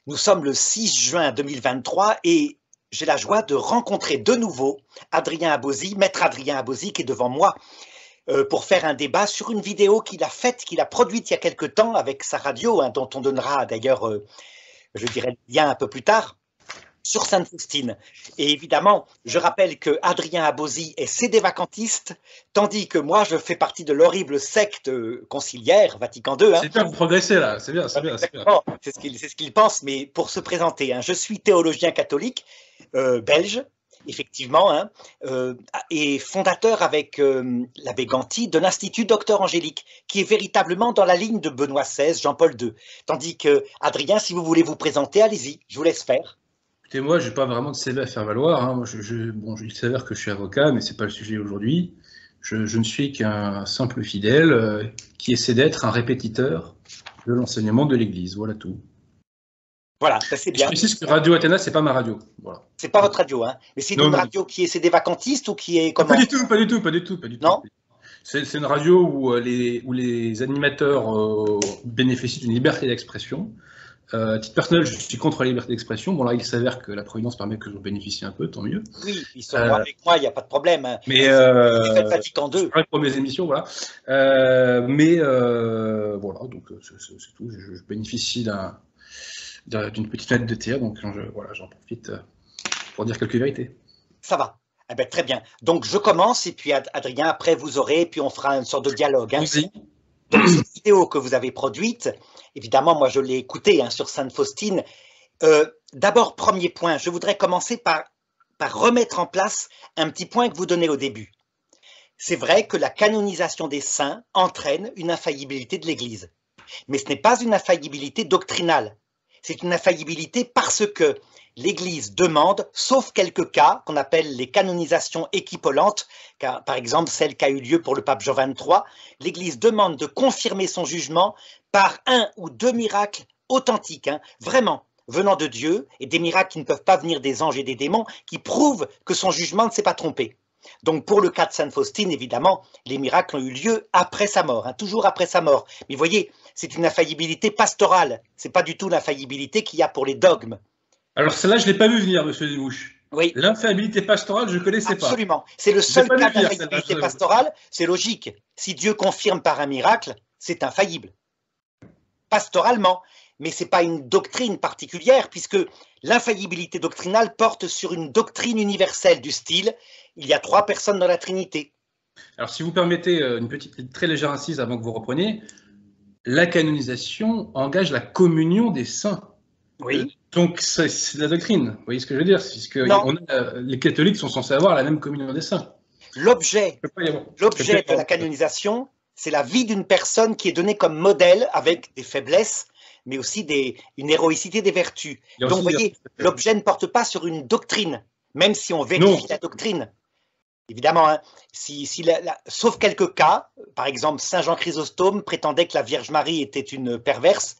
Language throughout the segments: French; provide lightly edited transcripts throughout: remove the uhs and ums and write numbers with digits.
Nous sommes le 6 juin 2023 et j'ai la joie de rencontrer de nouveau Adrien Abosi, maître Adrien Abosi, qui est devant moi pour faire un débat sur une vidéo qu'il a faite, qu'il a produite il y a quelque temps avec sa radio, dont on donnera d'ailleurs, je dirais, le lien un peu plus tard, sur Sainte-Faustine. Et évidemment, je rappelle que Adrien Abosi est sédévacantiste, tandis que moi, je fais partie de l'horrible secte conciliaire, Vatican II. C'est bien, vous progressez là, c'est bien, c'est bien. Exactement, c'est ce qu'il pense, mais pour se présenter, je suis théologien catholique, belge, effectivement, et fondateur avec l'abbé Ganti de l'Institut Docteur Angélique, qui est véritablement dans la ligne de Benoît XVI, Jean-Paul II. Tandis que, Adrien, si vous voulez vous présenter, allez-y, je vous laisse faire. Écoutez, moi, je n'ai pas vraiment de CV à faire valoir. Moi, il s'avère que je suis avocat, mais ce n'est pas le sujet aujourd'hui. Je ne suis qu'un simple fidèle qui essaie d'être un répétiteur de l'enseignement de l'Église. Voilà tout. Voilà, ça c'est bien. Je précise que Radio Athéna, c'est pas ma radio. Voilà. C'est pas votre radio, mais c'est une radio qui est sédévacantiste ou qui est comment? Pas du tout, pas du tout, pas du tout. Non. C'est une radio où les animateurs bénéficient d'une liberté d'expression. À titre personnel, je suis contre la liberté d'expression. Bon, là, il s'avère que la Providence permet que j'en bénéficie un peu, tant mieux. Oui, ils sont avec moi, il n'y a pas de problème. Mais Vatican II. Pour mes émissions, voilà. Voilà, donc c'est tout. Je bénéficie d'une petite fenêtre de tir, donc j'en profite pour dire quelques vérités. Ça va. Eh ben, très bien. Donc, je commence, et puis Adrien, après, vous aurez, et puis on fera une sorte de dialogue. Donc, cette vidéo que vous avez produite, évidemment, moi, je l'ai écoutée sur Sainte-Faustine. D'abord, premier point, je voudrais commencer par remettre en place un petit point que vous donnez au début. C'est vrai que la canonisation des saints entraîne une infaillibilité de l'Église. Mais ce n'est pas une infaillibilité doctrinale. C'est une infaillibilité parce que l'Église demande, sauf quelques cas qu'on appelle les canonisations équipolantes, car, par exemple celle qui a eu lieu pour le pape Jean XXIII, l'Église demande de confirmer son jugement par un ou deux miracles authentiques, vraiment, venant de Dieu, et des miracles qui ne peuvent pas venir des anges et des démons, qui prouvent que son jugement ne s'est pas trompé. Donc pour le cas de Sainte Faustine, évidemment, les miracles ont eu lieu après sa mort, toujours après sa mort. Mais vous voyez, c'est une infaillibilité pastorale, c'est pas du tout l'infaillibilité qu'il y a pour les dogmes. Alors celle-là, je ne l'ai pas vu venir, monsieur Desmouches. Oui. L'infaillibilité pastorale, je ne connaissais pas. Absolument. C'est le seul cas d'infaillibilité pastorale, c'est logique. Si Dieu confirme par un miracle, c'est infaillible. Pastoralement. Mais ce n'est pas une doctrine particulière, puisque l'infaillibilité doctrinale porte sur une doctrine universelle du style « il y a trois personnes dans la Trinité ». Alors, si vous permettez une petite, très légère incise avant que vous repreniez, la canonisation engage la communion des saints. Oui. Donc, c'est de la doctrine. Vous voyez ce que je veux dire? Puisque les catholiques sont censés avoir la même communion des saints. L'objet de la canonisation, c'est la vie d'une personne qui est donnée comme modèle avec des faiblesses, mais aussi une héroïcité des vertus. Donc, vous voyez, l'objet ne porte pas sur une doctrine, même si on vérifie la doctrine. Évidemment, sauf quelques cas, par exemple, Saint Jean Chrysostome prétendait que la Vierge Marie était une perverse,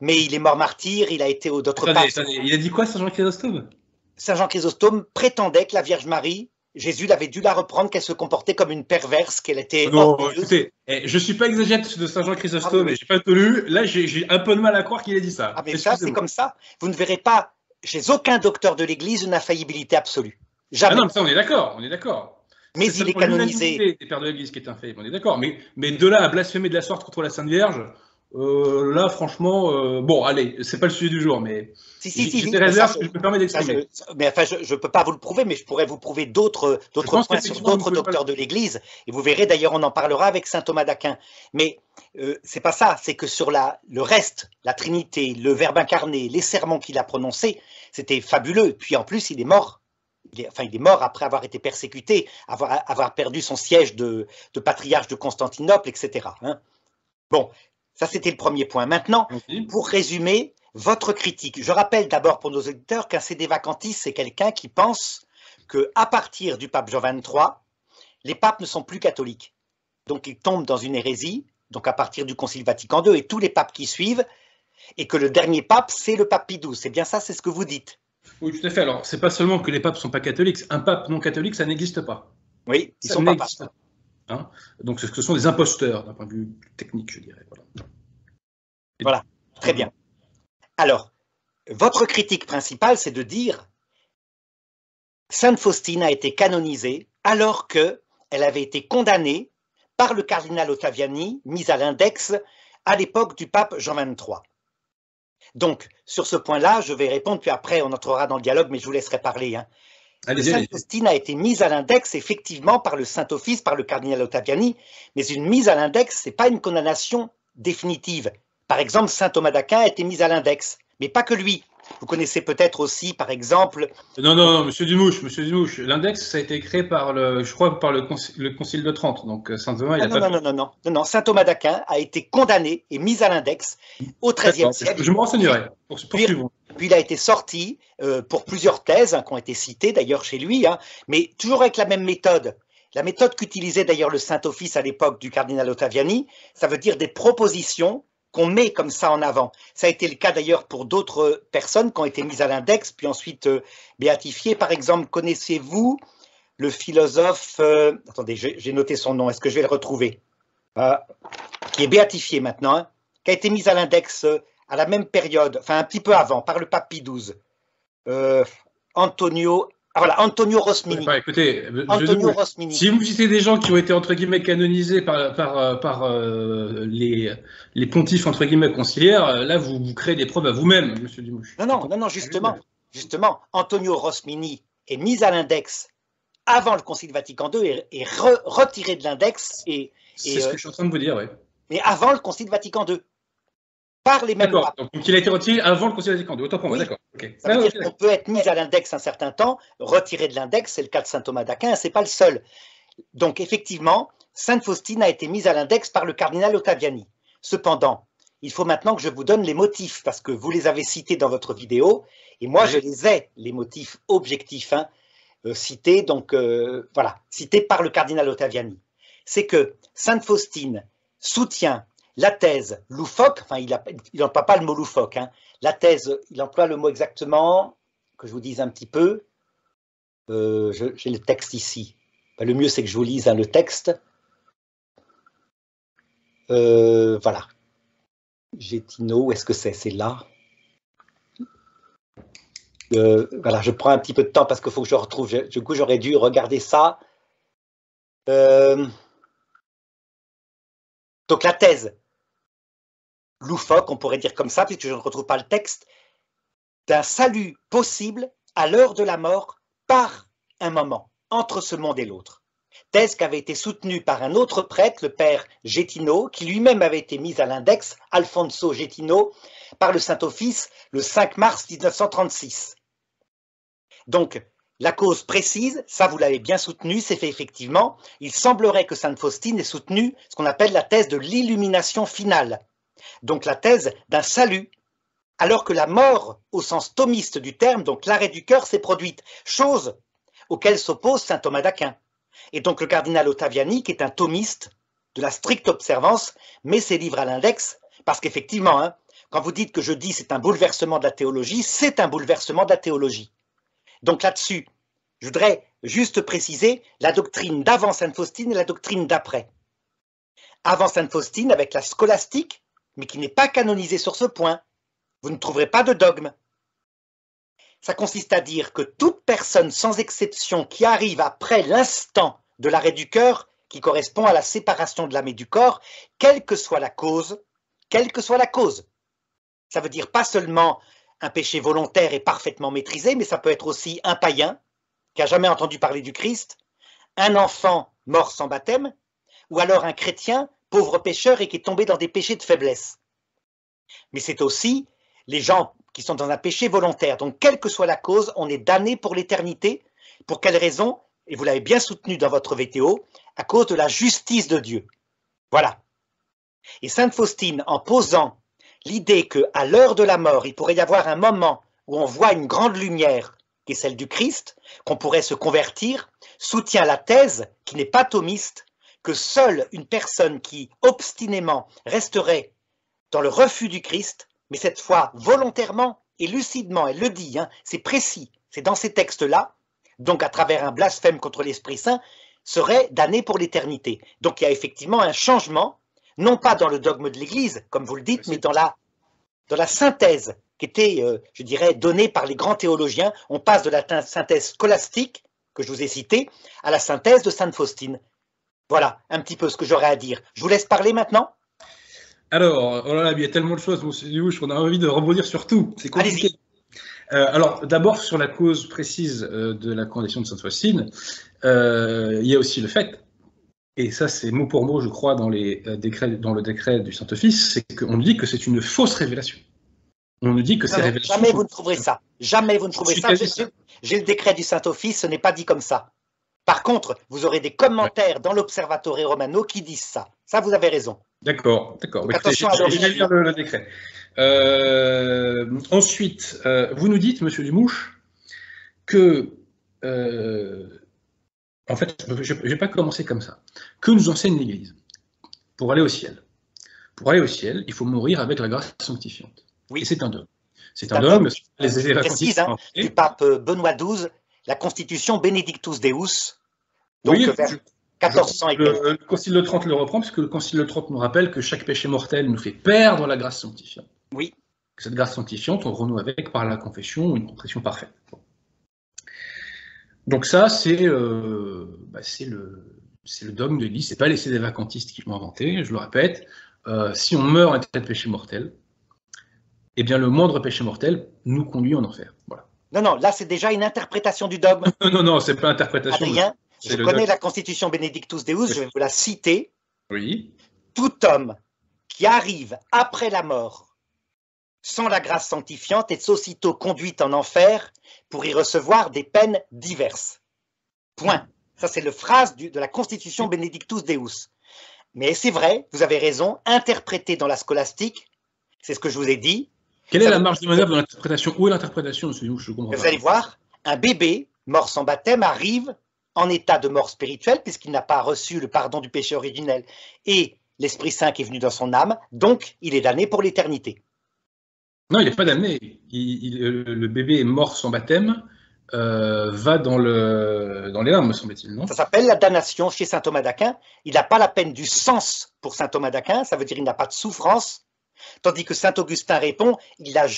mais il est mort martyr, il a été d'autres papes. Il a dit quoi, Saint Jean Chrysostome? Saint Jean Chrysostome prétendait que la Vierge Marie, Jésus avait dû la reprendre, qu'elle se comportait comme une perverse, qu'elle était... Non, écoutez, je ne suis pas exégète de Saint Jean Chrysostome, et je n'ai pas tout lu. Là, j'ai un peu de mal à croire qu'il ait dit ça. Ah, mais ça, c'est comme ça. Vous ne verrez pas, chez aucun docteur de l'Église, une infaillibilité absolue. Jamais. Ah non, mais ça, on est d'accord, on est d'accord. Mais il est canonisé. Les pères de l'Église qui est infaillible, on est d'accord. Mais de là à blasphémer de la sorte contre la Sainte Vierge, là, franchement, bon, allez, c'est pas le sujet du jour, mais j'ai des réserves que je me permets d'exprimer. Mais enfin, je ne peux pas vous le prouver, mais je pourrais vous prouver d'autres points sur d'autres docteurs de l'Église. Et vous verrez, d'ailleurs, on en parlera avec saint Thomas d'Aquin. Mais c'est pas ça, c'est que sur le reste, la Trinité, le Verbe incarné, les sermons qu'il a prononcés, c'était fabuleux. Puis en plus, il est mort. Il est mort après avoir été persécuté, avoir perdu son siège de patriarche de Constantinople, etc. Bon, ça c'était le premier point. Maintenant, pour résumer votre critique, je rappelle d'abord pour nos auditeurs qu'un sédévacantiste, c'est quelqu'un qui pense qu'à partir du pape Jean XXIII, les papes ne sont plus catholiques. Donc ils tombent dans une hérésie, donc à partir du Concile Vatican II et tous les papes qui suivent, et que le dernier pape, c'est le pape Pie XII. C'est bien ça, c'est ce que vous dites. Oui, tout à fait. Alors, c'est pas seulement que les papes ne sont pas catholiques, un pape non catholique, ça n'existe pas. Oui, ils sont pas papes. Donc, ce sont des imposteurs, d'un point de vue technique, je dirais. Voilà, très bien. Alors, votre critique principale, c'est de dire Sainte Faustine a été canonisée alors qu'elle avait été condamnée par le cardinal Ottaviani, mise à l'index à l'époque du pape Jean XXIII. Donc, sur ce point-là, je vais répondre, puis après on entrera dans le dialogue, mais je vous laisserai parler. Hein. Sainte Faustine a été mise à l'index, effectivement, par le Saint-Office, par le cardinal Ottaviani, mais une mise à l'index, ce n'est pas une condamnation définitive. Par exemple, saint Thomas d'Aquin a été mis à l'index, mais pas que lui. Vous connaissez peut-être aussi, par exemple… Non, monsieur Dumouche, l'index, ça a été créé par le Concile de Trente, donc saint Thomas, il a pas… Non, saint Thomas d'Aquin a été condamné et mis à l'index au XIIIe siècle. Je me renseignerai. Puis il a été sorti pour plusieurs thèses qui ont été citées d'ailleurs chez lui, mais toujours avec la même méthode. La méthode qu'utilisait d'ailleurs le Saint-Office à l'époque du cardinal Ottaviani, ça veut dire des propositions qu'on met comme ça en avant. Ça a été le cas d'ailleurs pour d'autres personnes qui ont été mises à l'index, puis ensuite béatifiées. Par exemple, connaissez-vous le philosophe, attendez, j'ai noté son nom, est-ce que je vais le retrouver, qui est béatifié maintenant, qui a été mis à l'index à la même période, enfin un petit peu avant, par le pape Pie XII, Antonio Rosmini. Écoutez, Rosmini. Si vous citez des gens qui ont été entre guillemets canonisés par les pontifes entre guillemets conciliaires, là vous créez des preuves à vous-même, monsieur Dumouche. Non, justement, Antonio Rosmini est mis à l'index avant le Concile Vatican II et retiré de l'index. C'est ce que je suis en train de vous dire, oui. Mais avant le Concile Vatican II. Par les mêmes papes. Donc il a été retiré avant le Concile Vatican II, autant pour moi, d'accord. Okay. Ça veut dire qu'on peut être mis à l'index un certain temps, retiré de l'index, c'est le cas de saint Thomas d'Aquin, c'est pas le seul. Donc effectivement, sainte Faustine a été mise à l'index par le cardinal Ottaviani. Cependant, il faut maintenant que je vous donne les motifs, parce que vous les avez cités dans votre vidéo, et moi je les ai, les motifs objectifs, cités, donc voilà, cités par le cardinal Ottaviani. C'est que sainte Faustine soutient la thèse loufoque, enfin il n'emploie pas le mot loufoque, la thèse, il emploie le mot exactement, que je vous dise un petit peu, j'ai le texte ici, le mieux c'est que je vous lise le texte, voilà, Gétino, où est-ce que c'est là, voilà, je prends un petit peu de temps parce qu'il faut que je retrouve, du coup j'aurais dû regarder ça, donc la thèse loufoque, on pourrait dire comme ça, puisque je ne retrouve pas le texte, d'un salut possible à l'heure de la mort par un moment, entre ce monde et l'autre. Thèse qui avait été soutenue par un autre prêtre, le père Gétino, qui lui-même avait été mis à l'index, Alfonso Gétino, par le Saint-Office le 5 mars 1936. Donc, la cause précise, ça vous l'avez bien soutenu, c'est fait effectivement, il semblerait que sainte Faustine ait soutenu ce qu'on appelle la thèse de l'illumination finale. Donc la thèse d'un salut, alors que la mort, au sens thomiste du terme, donc l'arrêt du cœur, s'est produite, chose auquel s'oppose saint Thomas d'Aquin. Et donc le cardinal Ottaviani, qui est un thomiste de la stricte observance, met ses livres à l'index, parce qu'effectivement, quand vous dites que je dis c'est un bouleversement de la théologie, c'est un bouleversement de la théologie. Donc là-dessus, je voudrais juste préciser la doctrine d'avant sainte Faustine et la doctrine d'après. Avant sainte Faustine, avec la scolastique, mais qui n'est pas canonisé sur ce point, vous ne trouverez pas de dogme. Ça consiste à dire que toute personne sans exception qui arrive après l'instant de l'arrêt du cœur, qui correspond à la séparation de l'âme et du corps, quelle que soit la cause, ça veut dire pas seulement un péché volontaire et parfaitement maîtrisé, mais ça peut être aussi un païen qui n'a jamais entendu parler du Christ, un enfant mort sans baptême, ou alors un chrétien pauvre pécheur et qui est tombé dans des péchés de faiblesse. Mais c'est aussi les gens qui sont dans un péché volontaire. Donc, quelle que soit la cause, on est damné pour l'éternité. Pour quelle raison? Et vous l'avez bien soutenu dans votre vidéo, à cause de la justice de Dieu. Voilà. Et sainte Faustine, en posant l'idée qu'à l'heure de la mort, il pourrait y avoir un moment où on voit une grande lumière, qui est celle du Christ, qu'on pourrait se convertir, soutient la thèse, qui n'est pas thomiste, que seule une personne qui, obstinément, resterait dans le refus du Christ, mais cette fois volontairement et lucidement, elle le dit, c'est précis, c'est dans ces textes-là, donc à travers un blasphème contre l'Esprit Saint, serait damné pour l'éternité. Donc il y a effectivement un changement, non pas dans le dogme de l'Église, comme vous le dites, mais dans la dans la synthèse qui était, je dirais, donnée par les grands théologiens. On passe de la synthèse scolastique, que je vous ai citée, à la synthèse de sainte Faustine. Voilà un petit peu ce que j'aurais à dire. Je vous laisse parler maintenant. Alors, oh là là, il y a tellement de choses, monsieur Duhouch, qu'on a envie de rebondir sur tout. C'est compliqué. Alors, d'abord, sur la cause précise de la condamnation de sainte Faustine, il y a aussi le fait, et ça c'est mot pour mot, je crois, dans le décret du Saint-Office, c'est qu'on nous dit que c'est une fausse révélation. On nous dit que ces révélations... Jamais vous ne trouverez ça. Jamais vous ne trouverez ça. J'ai le décret du Saint-Office, ce n'est pas dit comme ça. Par contre, vous aurez des commentaires dans l'Observatore Romano qui disent ça. Ça, vous avez raison. D'accord, d'accord. Attention à je vais lire le décret. Ensuite, vous nous dites, monsieur Dumouche, que... en fait, je ne vais pas commencer comme ça. Que nous enseigne l'Église pour aller au ciel? Pour aller au ciel, il faut mourir avec la grâce sanctifiante. Oui. Et c'est un dogme. C'est un dogme. Les précise, du pape Benoît XII, la Constitution Benedictus Deus, donc oui, vers 1400 et quelques. Le Concile de Trente le reprend, parce que le Concile de Trente nous rappelle que chaque péché mortel nous fait perdre la grâce sanctifiante. Oui. Cette grâce sanctifiante, on renoue avec par la confession, une confession parfaite. Donc ça, c'est le dogme de l'Église. C'est pas les sédévacantistes qui l'ont inventé, je le répète. Si on meurt en état de péché mortel, eh bien le moindre péché mortel nous conduit en enfer. Voilà. Non, là c'est déjà une interprétation du dogme. non, c'est pas interprétation. Adrien, je connais la Constitution Benedictus Deus, je vais vous la citer. Oui. Tout homme qui arrive après la mort sans la grâce sanctifiante est aussitôt conduit en enfer pour y recevoir des peines diverses. Point. Ça, c'est la phrase de la Constitution Benedictus Deus. Mais c'est vrai, vous avez raison, interprété dans la scolastique, c'est ce que je vous ai dit. Quelle est la marge de manœuvre dans l'interprétation? Où est l'interprétation, monsieur? Je comprends pas. Vous allez voir, un bébé mort sans baptême arrive en état de mort spirituelle, puisqu'il n'a pas reçu le pardon du péché originel et l'Esprit Saint qui est venu dans son âme, donc il est damné pour l'éternité. Non, il n'est pas damné. Le bébé est mort sans baptême, va dans les larmes, me semble-t-il, non? Ça s'appelle la damnation chez saint Thomas d'Aquin. Il n'a pas la peine du sens pour saint Thomas d'Aquin, ça veut dire qu'il n'a pas de souffrance, tandis que saint Augustin répond, il a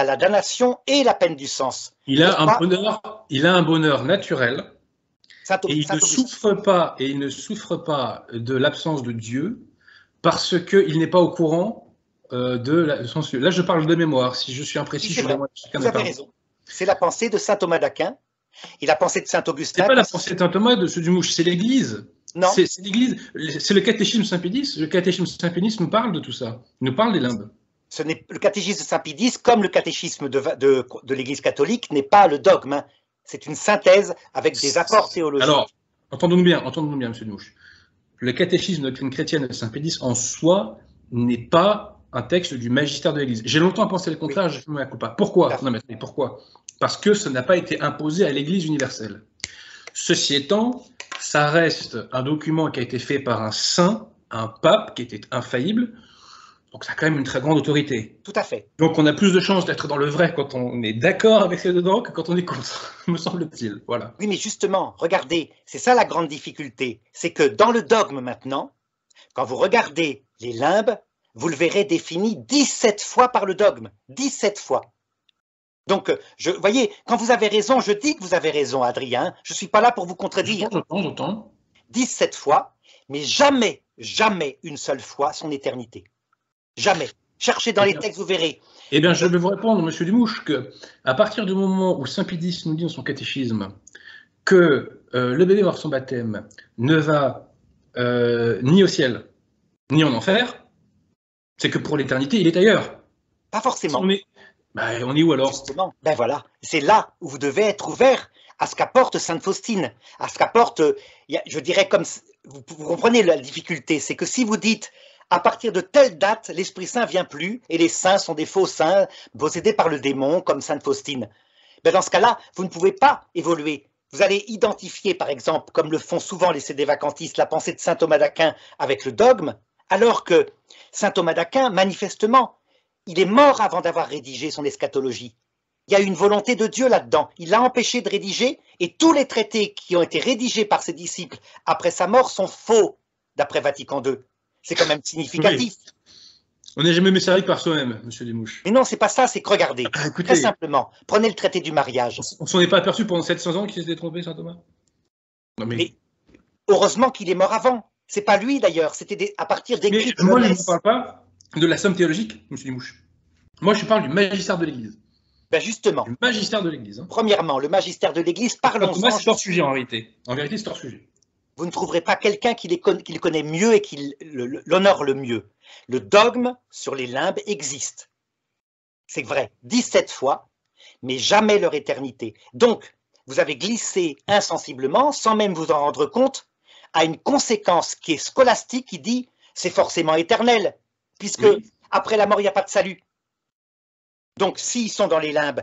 la damnation et la peine du sens. Il a un bonheur naturel, et il ne souffre pas de l'absence de Dieu parce qu'il n'est pas au courant de son sujet. Là, je parle de mémoire. Si je suis imprécis, vous avez raison. C'est la pensée de saint Thomas d'Aquin et la pensée de saint Augustin. C'est pas la pensée de saint Thomas de Dumouche, c'est l'Église. Non. C'est l'Église. C'est le catéchisme Saint-Pédis. Le catéchisme Saint-Pédis nous parle de tout ça. Il nous parle des limbes. Ce n'est le catéchisme de Saint-Pédis, comme le catéchisme de l'Église catholique, n'est pas le dogme. Hein. C'est une synthèse avec des apports théologiques. Alors, entendons-nous bien, monsieur Dumouche. Le catéchisme de la doctrine chrétienne de Saint-Pédis en soi n'est pas un texte du magistère de l'Église. J'ai longtemps pensé le contraire, je ne me pas. Pourquoi? Non, mais pourquoi? Parce que ça n'a pas été imposé à l'Église universelle. Ceci étant, ça reste un document qui a été fait par un saint, un pape qui était infaillible, donc ça a quand même une très grande autorité. Tout à fait. Donc on a plus de chances d'être dans le vrai quand on est d'accord avec ces dedans que quand on est contre, me semble-t-il. Voilà. Oui, mais justement, regardez, c'est ça la grande difficulté, c'est que dans le dogme maintenant, quand vous regardez les limbes, vous le verrez défini 17 fois par le dogme, 17 fois. Donc, vous voyez, quand vous avez raison, je dis que vous avez raison, Adrien, je ne suis pas là pour vous contredire. J'entends. 17 fois, mais jamais, jamais une seule fois son éternité. Jamais. Cherchez dans les textes, vous verrez. Eh bien, je vais vous répondre, monsieur Dumouche, qu'à partir du moment où saint Pédis nous dit dans son catéchisme que le bébé mort sans baptême ne va ni au ciel, ni en enfer, c'est que pour l'éternité, il est ailleurs. Pas forcément. On est où alors? Justement, ben voilà, c'est là où vous devez être ouvert à ce qu'apporte sainte Faustine, à ce qu'apporte, je dirais comme, vous comprenez la difficulté, c'est que si vous dites, à partir de telle date, l'Esprit Saint vient plus, et les saints sont des faux saints, possédés par le démon, comme sainte Faustine, ben dans ce cas-là, vous ne pouvez pas évoluer. Vous allez identifier, par exemple, comme le font souvent les sédévacantistes, la pensée de saint Thomas d'Aquin avec le dogme, alors que saint Thomas d'Aquin, manifestement, il est mort avant d'avoir rédigé son eschatologie. Il y a une volonté de Dieu là-dedans. Il l'a empêché de rédiger et tous les traités qui ont été rédigés par ses disciples après sa mort sont faux, d'après Vatican II. C'est quand même significatif. Oui. On n'est jamais mieux servi que par soi-même, monsieur Desmouches. Mais non, c'est pas ça, c'est que regardez, Écoutez, très simplement, prenez le traité du mariage. On s'en est pas aperçu pendant 700 ans qu'il s'était trompé, saint Thomas? Non, mais heureusement qu'il est mort avant. C'est pas lui d'ailleurs, c'était à partir d'écrits de moi, je ne parle pas de la somme théologique, monsieur Desmouches. Moi, je parle du magistère de l'Église. Ben justement. Du magistère de l'Église. Hein. Premièrement, le magistère de l'Église, parlons-en. Thomas, c'est hors sujet en réalité. En vérité, c'est hors sujet. Vous ne trouverez pas quelqu'un qui le connaît mieux et qui l'honore le mieux. Le dogme sur les limbes existe. C'est vrai, 17 fois, mais jamais leur éternité. Donc, vous avez glissé insensiblement, sans même vous en rendre compte, à une conséquence qui est scolastique, qui dit c'est forcément éternel, puisque après la mort, il n'y a pas de salut. Donc, s'ils sont dans les limbes,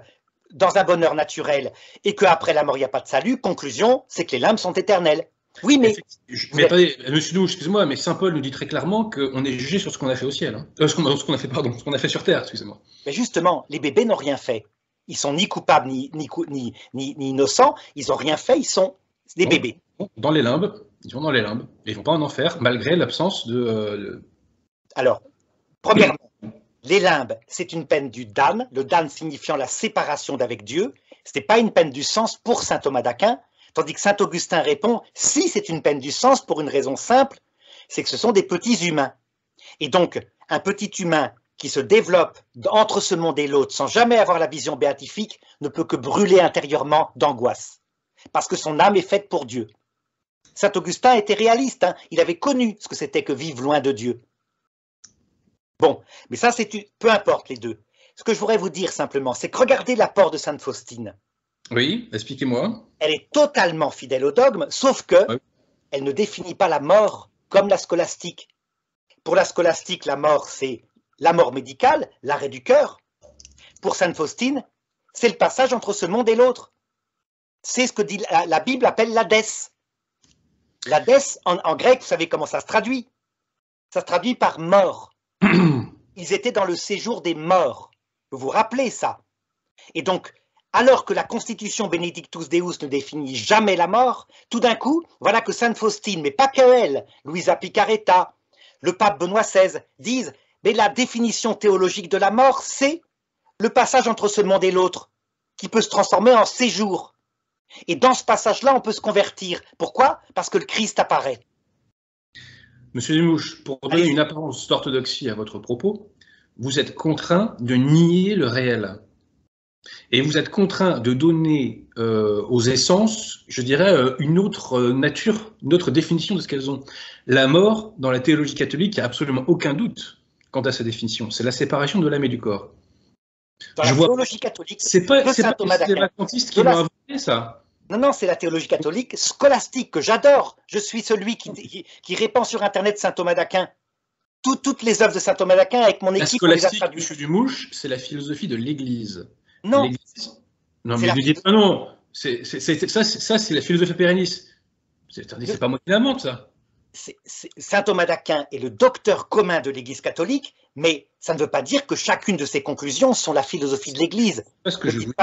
dans un bonheur naturel, et qu'après la mort, il n'y a pas de salut, conclusion, c'est que les limbes sont éternelles. Oui, mais... Mais attendez, monsieur Douche, excusez-moi, mais saint Paul nous dit très clairement qu'on est jugé sur ce qu'on a fait au ciel. Hein. Ce qu'on a fait sur terre, excusez-moi. Mais justement, les bébés n'ont rien fait. Ils sont ni coupables, ni innocents, ils n'ont rien fait, ils sont des bébés. Dans les limbes, ils vont dans les limbes, et ils ne vont pas en enfer, malgré l'absence de... Alors, premièrement, les limbes, c'est une peine du Dan, le Dan signifiant la séparation d'avec Dieu. Ce n'est pas une peine du sens pour saint Thomas d'Aquin, tandis que saint Augustin répond, si c'est une peine du sens pour une raison simple, c'est que ce sont des petits humains. Et donc, un petit humain qui se développe entre ce monde et l'autre sans jamais avoir la vision béatifique ne peut que brûler intérieurement d'angoisse, parce que son âme est faite pour Dieu. Saint Augustin était réaliste, hein, il avait connu ce que c'était que vivre loin de Dieu. Bon, mais ça, peu importe les deux. Ce que je voudrais vous dire simplement, c'est que regardez l'apport de sainte Faustine. Oui, expliquez-moi. Elle est totalement fidèle au dogme, sauf que elle ne définit pas la mort comme la scolastique. Pour la scolastique, la mort, c'est la mort médicale, l'arrêt du cœur. Pour sainte Faustine, c'est le passage entre ce monde et l'autre. C'est ce que dit la Bible appelle l'Hadès. L'Hadès, en grec, vous savez comment ça se traduit? Ça se traduit par mort. Ils étaient dans le séjour des morts. Vous vous rappelez ça? Et donc, alors que la Constitution Benedictus Deus ne définit jamais la mort, tout d'un coup, voilà que sainte Faustine, mais pas que elle, Luisa Picaretta, le pape Benoît XVI, disent mais la définition théologique de la mort, c'est le passage entre ce monde et l'autre, qui peut se transformer en séjour. Et dans ce passage-là, on peut se convertir. Pourquoi? Parce que le Christ apparaît. Monsieur Desmouches, pour donner une apparence d'orthodoxie à votre propos, vous êtes contraint de nier le réel. Et vous êtes contraint de donner aux essences, je dirais, une autre nature, une autre définition de ce qu'elles ont. La mort, dans la théologie catholique, il n'y a absolument aucun doute quant à sa définition. C'est la séparation de l'âme et du corps. Dans la théologie catholique, c'est pas les vacantistes qui l'ont inventé, ça. Non, c'est la théologie catholique scolastique que j'adore. Je suis celui qui répand sur Internet saint Thomas d'Aquin. Toutes les œuvres de saint Thomas d'Aquin avec mon équipe. La scolastique, M. Dumouche, c'est la philosophie de l'Église. Non. Non, mais ne dites pas non. Ça, c'est la philosophie pérennis. C'est pas moi qui l'invente, ça. Saint Thomas d'Aquin est le docteur commun de l'Église catholique, mais ça ne veut pas dire que chacune de ses conclusions sont la philosophie de l'Église. Parce que je vous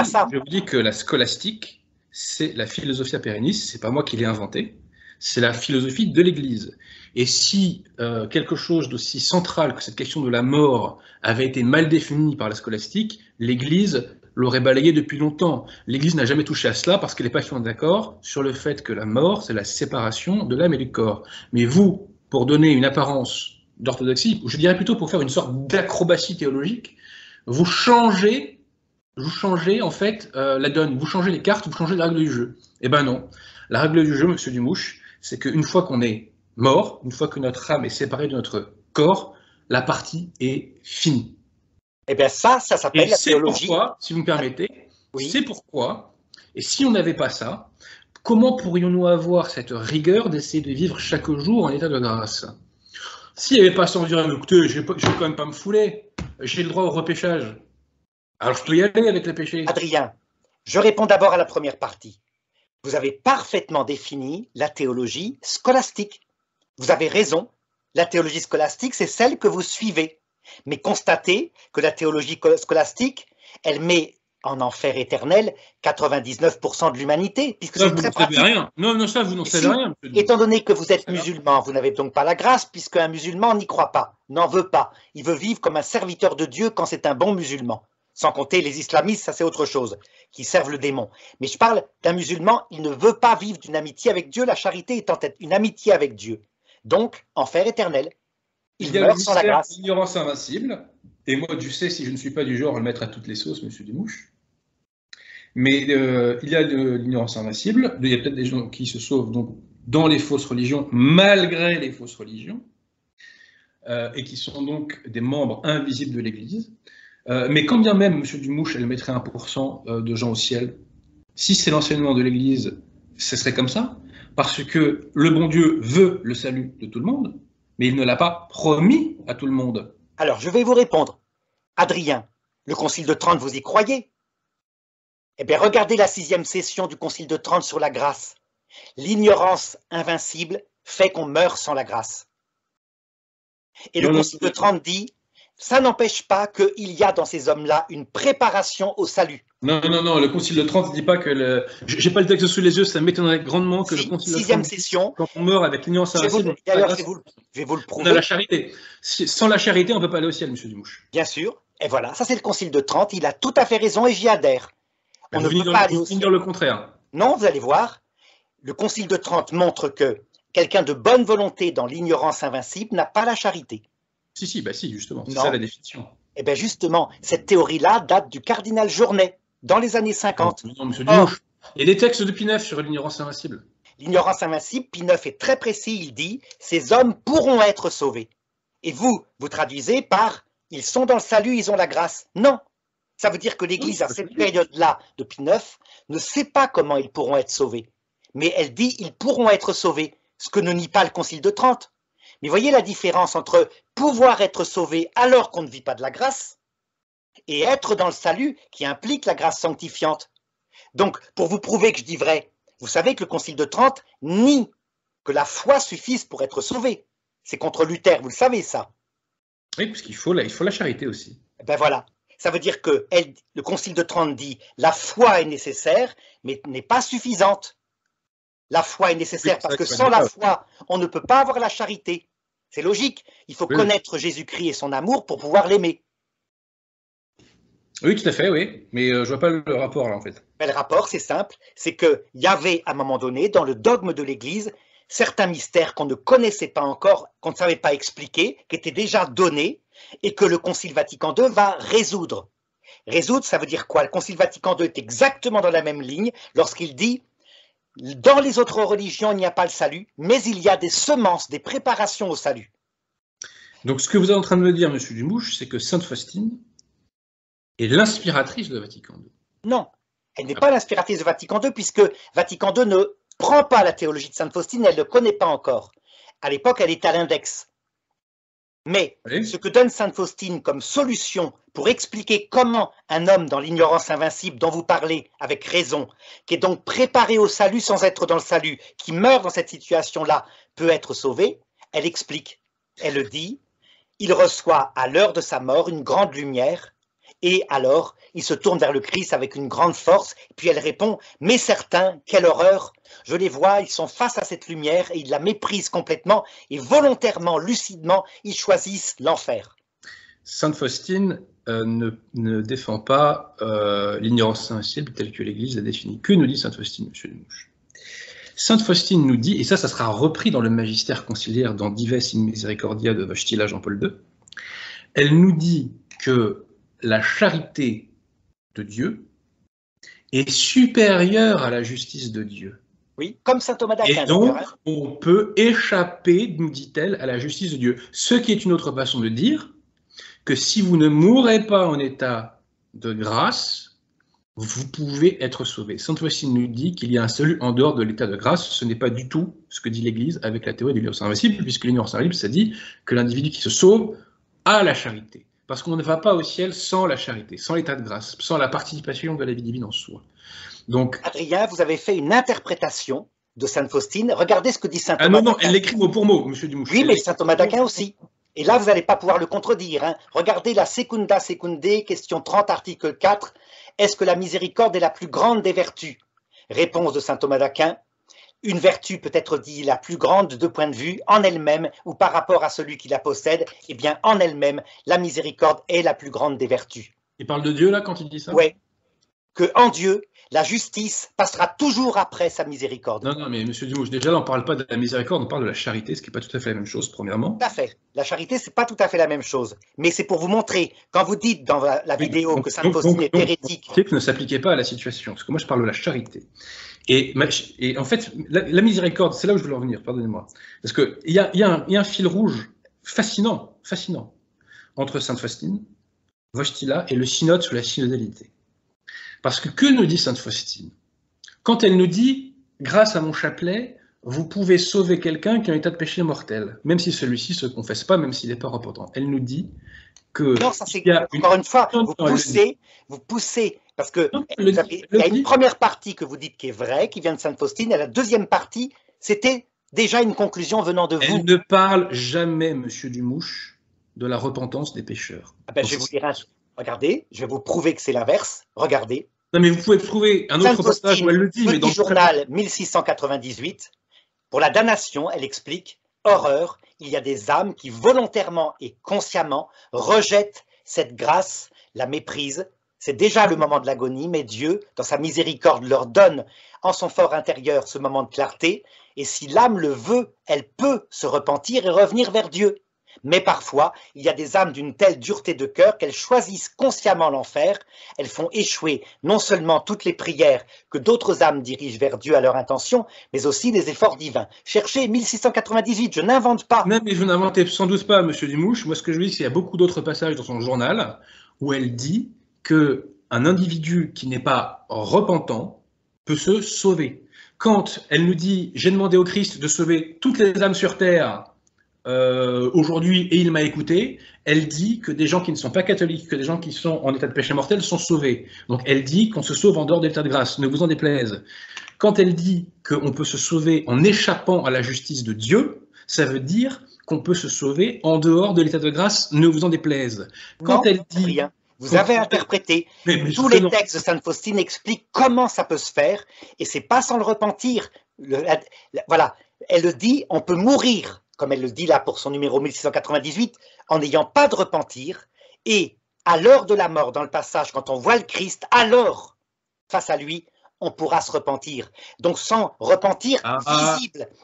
dis que la scolastique, c'est la philosophia perennis, c'est pas moi qui l'ai inventée, c'est la philosophie de l'Église. Et si quelque chose d'aussi central que cette question de la mort avait été mal défini par la scolastique, l'Église l'aurait balayé depuis longtemps. L'Église n'a jamais touché à cela parce qu'elle n'est pas d'accord sur le fait que la mort, c'est la séparation de l'âme et du corps. Mais vous, pour donner une apparence d'orthodoxie, je dirais plutôt pour faire une sorte d'acrobatie théologique, vous changez en fait la donne, vous changez les cartes, vous changez la règle du jeu. Eh ben non. La règle du jeu, monsieur Dumouche, c'est qu'une fois qu'on est mort, une fois que notre âme est séparée de notre corps, la partie est finie. Eh bien ça s'appelle la théologie. Pourquoi, si vous me permettez, c'est pourquoi, et si on n'avait pas ça, comment pourrions-nous avoir cette rigueur d'essayer de vivre chaque jour en état de grâce? S'il n'y avait pas ça, on dirait, écoutez, je ne vais quand même pas me fouler, j'ai le droit au repêchage. Alors je peux y aller avec les péchés. Adrien, je réponds d'abord à la première partie. Vous avez parfaitement défini la théologie scolastique. Vous avez raison, la théologie scolastique, c'est celle que vous suivez. Mais constatez que la théologie scolastique, elle met en enfer éternel 99% de l'humanité, puisque Ça, c'est vous très n'en savez pratique. rien. Non, non, ça, vous n'en savez rien. Étant donné que vous êtes musulman, vous n'avez donc pas la grâce, puisque un musulman n'y croit pas, n'en veut pas. Il veut vivre comme un serviteur de Dieu quand c'est un bon musulman. Sans compter les islamistes, ça c'est autre chose, qui servent le démon. Mais je parle d'un musulman, il ne veut pas vivre d'une amitié avec Dieu, la charité étant une amitié avec Dieu. Donc, enfer éternel. Il meurt sans la grâce. L'ignorance invincible, et moi, Dieu sait si je ne suis pas du genre à le mettre à toutes les sauces, monsieur Dumouche. Mais il y a l'ignorance invincible, il y a peut-être des gens qui se sauvent donc, dans les fausses religions, malgré les fausses religions, et qui sont donc des membres invisibles de l'Église. Mais quand bien même, monsieur Dumouche, elle mettrait 1% de gens au ciel, si c'est l'enseignement de l'Église, ce serait comme ça, parce que le bon Dieu veut le salut de tout le monde, mais il ne l'a pas promis à tout le monde. Alors, je vais vous répondre. Adrien, le Concile de Trente, vous y croyez? Eh bien, regardez la 6e session du Concile de Trente sur la grâce. L'ignorance invincible fait qu'on meurt sans la grâce. Et le Concile de Trente dit, ça n'empêche pas qu'il y a dans ces hommes-là une préparation au salut. Non, non, non, le Concile de Trente ne dit pas que le... J'ai pas le texte sous les yeux, ça m'étonnerait grandement que le Concile de Trente, session, quand on meurt avec l'ignorance invincible, d'ailleurs, je vais vous le prouver. On a la charité. Sans la charité, on ne peut pas aller au ciel, monsieur Dumouche. Bien sûr. Et voilà, ça c'est le Concile de Trente, il a tout à fait raison et j'y adhère. On ne peut pas aller au ciel. Dire le contraire. Non, vous allez voir, le Concile de Trente montre que quelqu'un de bonne volonté dans l'ignorance invincible n'a pas la charité. Si, si, bah si, justement, c'est ça la définition. Eh bien justement, cette théorie-là date du cardinal Journet, dans les années 50. Non, monsieur Dumouche. Il y a des textes de Pie IX sur l'ignorance invincible. L'ignorance invincible, Pie IX est très précis, il dit « ces hommes pourront être sauvés ». Et vous traduisez par « ils sont dans le salut, ils ont la grâce ». Non, ça veut dire que l'Église, à cette période-là de Pie IX, ne sait pas comment ils pourront être sauvés. Mais elle dit « ils pourront être sauvés », ce que ne nie pas le Concile de Trente. Mais voyez la différence entre pouvoir être sauvé alors qu'on ne vit pas de la grâce et être dans le salut qui implique la grâce sanctifiante. Donc, pour vous prouver que je dis vrai, vous savez que le Concile de Trente nie que la foi suffise pour être sauvé. C'est contre Luther, vous le savez ça. Oui, parce qu'il faut la charité aussi. Ben voilà, ça veut dire que le Concile de Trente dit la foi est nécessaire, mais n'est pas suffisante. La foi est nécessaire parce que sans la foi, on ne peut pas avoir la charité. C'est logique, il faut connaître Jésus-Christ et son amour pour pouvoir l'aimer. Oui, tout à fait, oui. Mais je vois pas le rapport là en fait. Mais le rapport, c'est simple, c'est qu'il y avait à un moment donné, dans le dogme de l'Église, certains mystères qu'on ne connaissait pas encore, qu'on ne savait pas expliquer, qui étaient déjà donnés, et que le Concile Vatican II va résoudre. Résoudre, ça veut dire quoi? Le Concile Vatican II est exactement dans la même ligne lorsqu'il dit dans les autres religions, il n'y a pas le salut, mais il y a des semences, des préparations au salut. Donc ce que vous êtes en train de me dire, monsieur Dumouche, c'est que Sainte Faustine est l'inspiratrice de Vatican II. Non, elle n'est pas l'inspiratrice de Vatican II, puisque Vatican II ne prend pas la théologie de Sainte Faustine, elle ne le connaît pas encore. À l'époque, elle est à l'index. Mais ce que donne Sainte Faustine comme solution pour expliquer comment un homme dans l'ignorance invincible dont vous parlez avec raison, qui est donc préparé au salut sans être dans le salut, qui meurt dans cette situation-là, peut être sauvé, elle explique, elle dit, il reçoit à l'heure de sa mort une grande lumière, et alors il se tourne vers le Christ avec une grande force, puis elle répond, mais certains, quelle horreur, je les vois, ils sont face à cette lumière et ils la méprisent complètement et volontairement, lucidement, ils choisissent l'enfer. Sainte Faustine ne défend pas l'ignorance invincible telle que l'Église la définit. Que nous dit Sainte Faustine, monsieur Dumouche? Sainte Faustine nous dit, et ça sera repris dans le Magistère conciliaire dans Dives in Misericordia de Wojtyla Jean-Paul II, elle nous dit que la charité de Dieu est supérieure à la justice de Dieu. Oui, comme saint Thomas d'Aquin. Et donc, on peut échapper, nous dit-elle, à la justice de Dieu. Ce qui est une autre façon de dire que si vous ne mourrez pas en état de grâce, vous pouvez être sauvé. Sainte Faustine nous dit qu'il y a un salut en dehors de l'état de grâce. Ce n'est pas du tout ce que dit l'Église avec la théorie de l'ignorance invincible, puisque l'ignorance invincible, ça dit que l'individu qui se sauve a la charité. Parce qu'on ne va pas au ciel sans la charité, sans l'état de grâce, sans la participation de la vie divine en soi. Donc, Adrien, vous avez fait une interprétation de Sainte Faustine. Regardez ce que dit saint Thomas. Ah non, non, elle l'écrit mot pour mot, monsieur Dumouche. Oui, mais saint Thomas d'Aquin aussi. Et là, vous n'allez pas pouvoir le contredire. Hein. Regardez la Secunda Secunde, question 30, article 4. Est-ce que la miséricorde est la plus grande des vertus? Réponse de saint Thomas d'Aquin. Une vertu peut être dit la plus grande de deux points de vue, en elle-même ou par rapport à celui qui la possède. Eh bien, en elle-même, la miséricorde est la plus grande des vertus. Il parle de Dieu, là, quand il dit ça? Oui. Que en Dieu, la justice passera toujours après sa miséricorde. Non, non, mais monsieur Dumouche, déjà là, on ne parle pas de la miséricorde, on parle de la charité, ce qui n'est pas tout à fait la même chose, premièrement. Tout à fait. La charité, ce n'est pas tout à fait la même chose. Mais c'est pour vous montrer, quand vous dites dans la vidéo que sainte Faustine est hérétique. Que ne s'appliquait pas à la situation, parce que moi je parle de la charité. Et en fait, la miséricorde, c'est là où je voulais en venir, pardonnez-moi. Parce qu'il y a un fil rouge fascinant, entre sainte Faustine, Wojtyla et le synode sur la synodalité. Parce que nous dit sainte Faustine? Quand elle nous dit, grâce à mon chapelet, vous pouvez sauver quelqu'un qui est en état de péché mortel, même si celui-ci ne se confesse pas, même s'il n'est pas repentant. Elle nous dit que... Non, ça c'est encore une fois, vous poussez, parce que il y a une première partie que vous dites qui est vraie, qui vient de sainte Faustine, et la deuxième partie, c'était déjà une conclusion venant de vous. Elle ne parle jamais, monsieur Dumouche, de la repentance des pécheurs. Ah ben, je vais vous dire un truc. Regardez, je vais vous prouver que c'est l'inverse. Regardez. Non, mais vous pouvez trouver un autre passage où elle le dit. Mais dans le journal 1698, pour la damnation, elle explique, horreur, il y a des âmes qui volontairement et consciemment rejettent cette grâce, la méprisent. C'est déjà le moment de l'agonie, mais Dieu, dans sa miséricorde, leur donne en son fort intérieur ce moment de clarté. Et si l'âme le veut, elle peut se repentir et revenir vers Dieu. Mais parfois, il y a des âmes d'une telle dureté de cœur qu'elles choisissent consciemment l'enfer. Elles font échouer non seulement toutes les prières que d'autres âmes dirigent vers Dieu à leur intention, mais aussi les efforts divins. Cherchez 1698, je n'invente pas. Non, mais vous n'inventez sans doute pas, monsieur Dumouche. Moi, ce que je dis, c'est qu'il y a beaucoup d'autres passages dans son journal où elle dit qu'un individu qui n'est pas repentant peut se sauver. Quand elle nous dit « J'ai demandé au Christ de sauver toutes les âmes sur terre », aujourd'hui, et il m'a écouté, elle dit que des gens qui ne sont pas catholiques, que des gens qui sont en état de péché mortel sont sauvés. Donc elle dit qu'on se sauve en dehors de l'état de grâce, ne vous en déplaise. Quand elle dit qu'on peut se sauver en échappant à la justice de Dieu, ça veut dire qu'on peut se sauver en dehors de l'état de grâce, ne vous en déplaise. Quand non, elle dit... Rien. Vous avez interprété. Tous les textes de sainte Faustine expliquent comment ça peut se faire, et c'est pas sans le repentir. Voilà, elle le dit, on peut mourir, comme elle le dit là pour son numéro 1698, en n'ayant pas de repentir, et à l'heure de la mort, dans le passage, quand on voit le Christ, alors, face à lui, on pourra se repentir. Donc sans repentir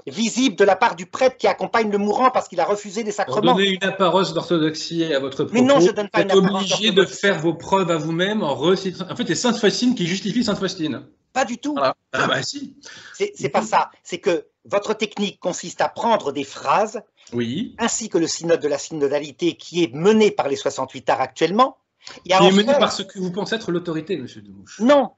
visible de la part du prêtre qui accompagne le mourant parce qu'il a refusé les sacrements. Pour donner une apparence d'orthodoxie à votre propos, mais non, je donne pas vous êtes obligé de faire vos preuves à vous-même en recitant. En fait, c'est sainte Faustine qui justifie sainte Faustine. Pas du tout. Voilà. Ah bah si. C'est pas ça. C'est que votre technique consiste à prendre des phrases, oui, ainsi que le synode de la synodalité qui est mené par les 68 arts actuellement. Qui est mené par ce que vous pensez être l'autorité, monsieur Dumouche. Non.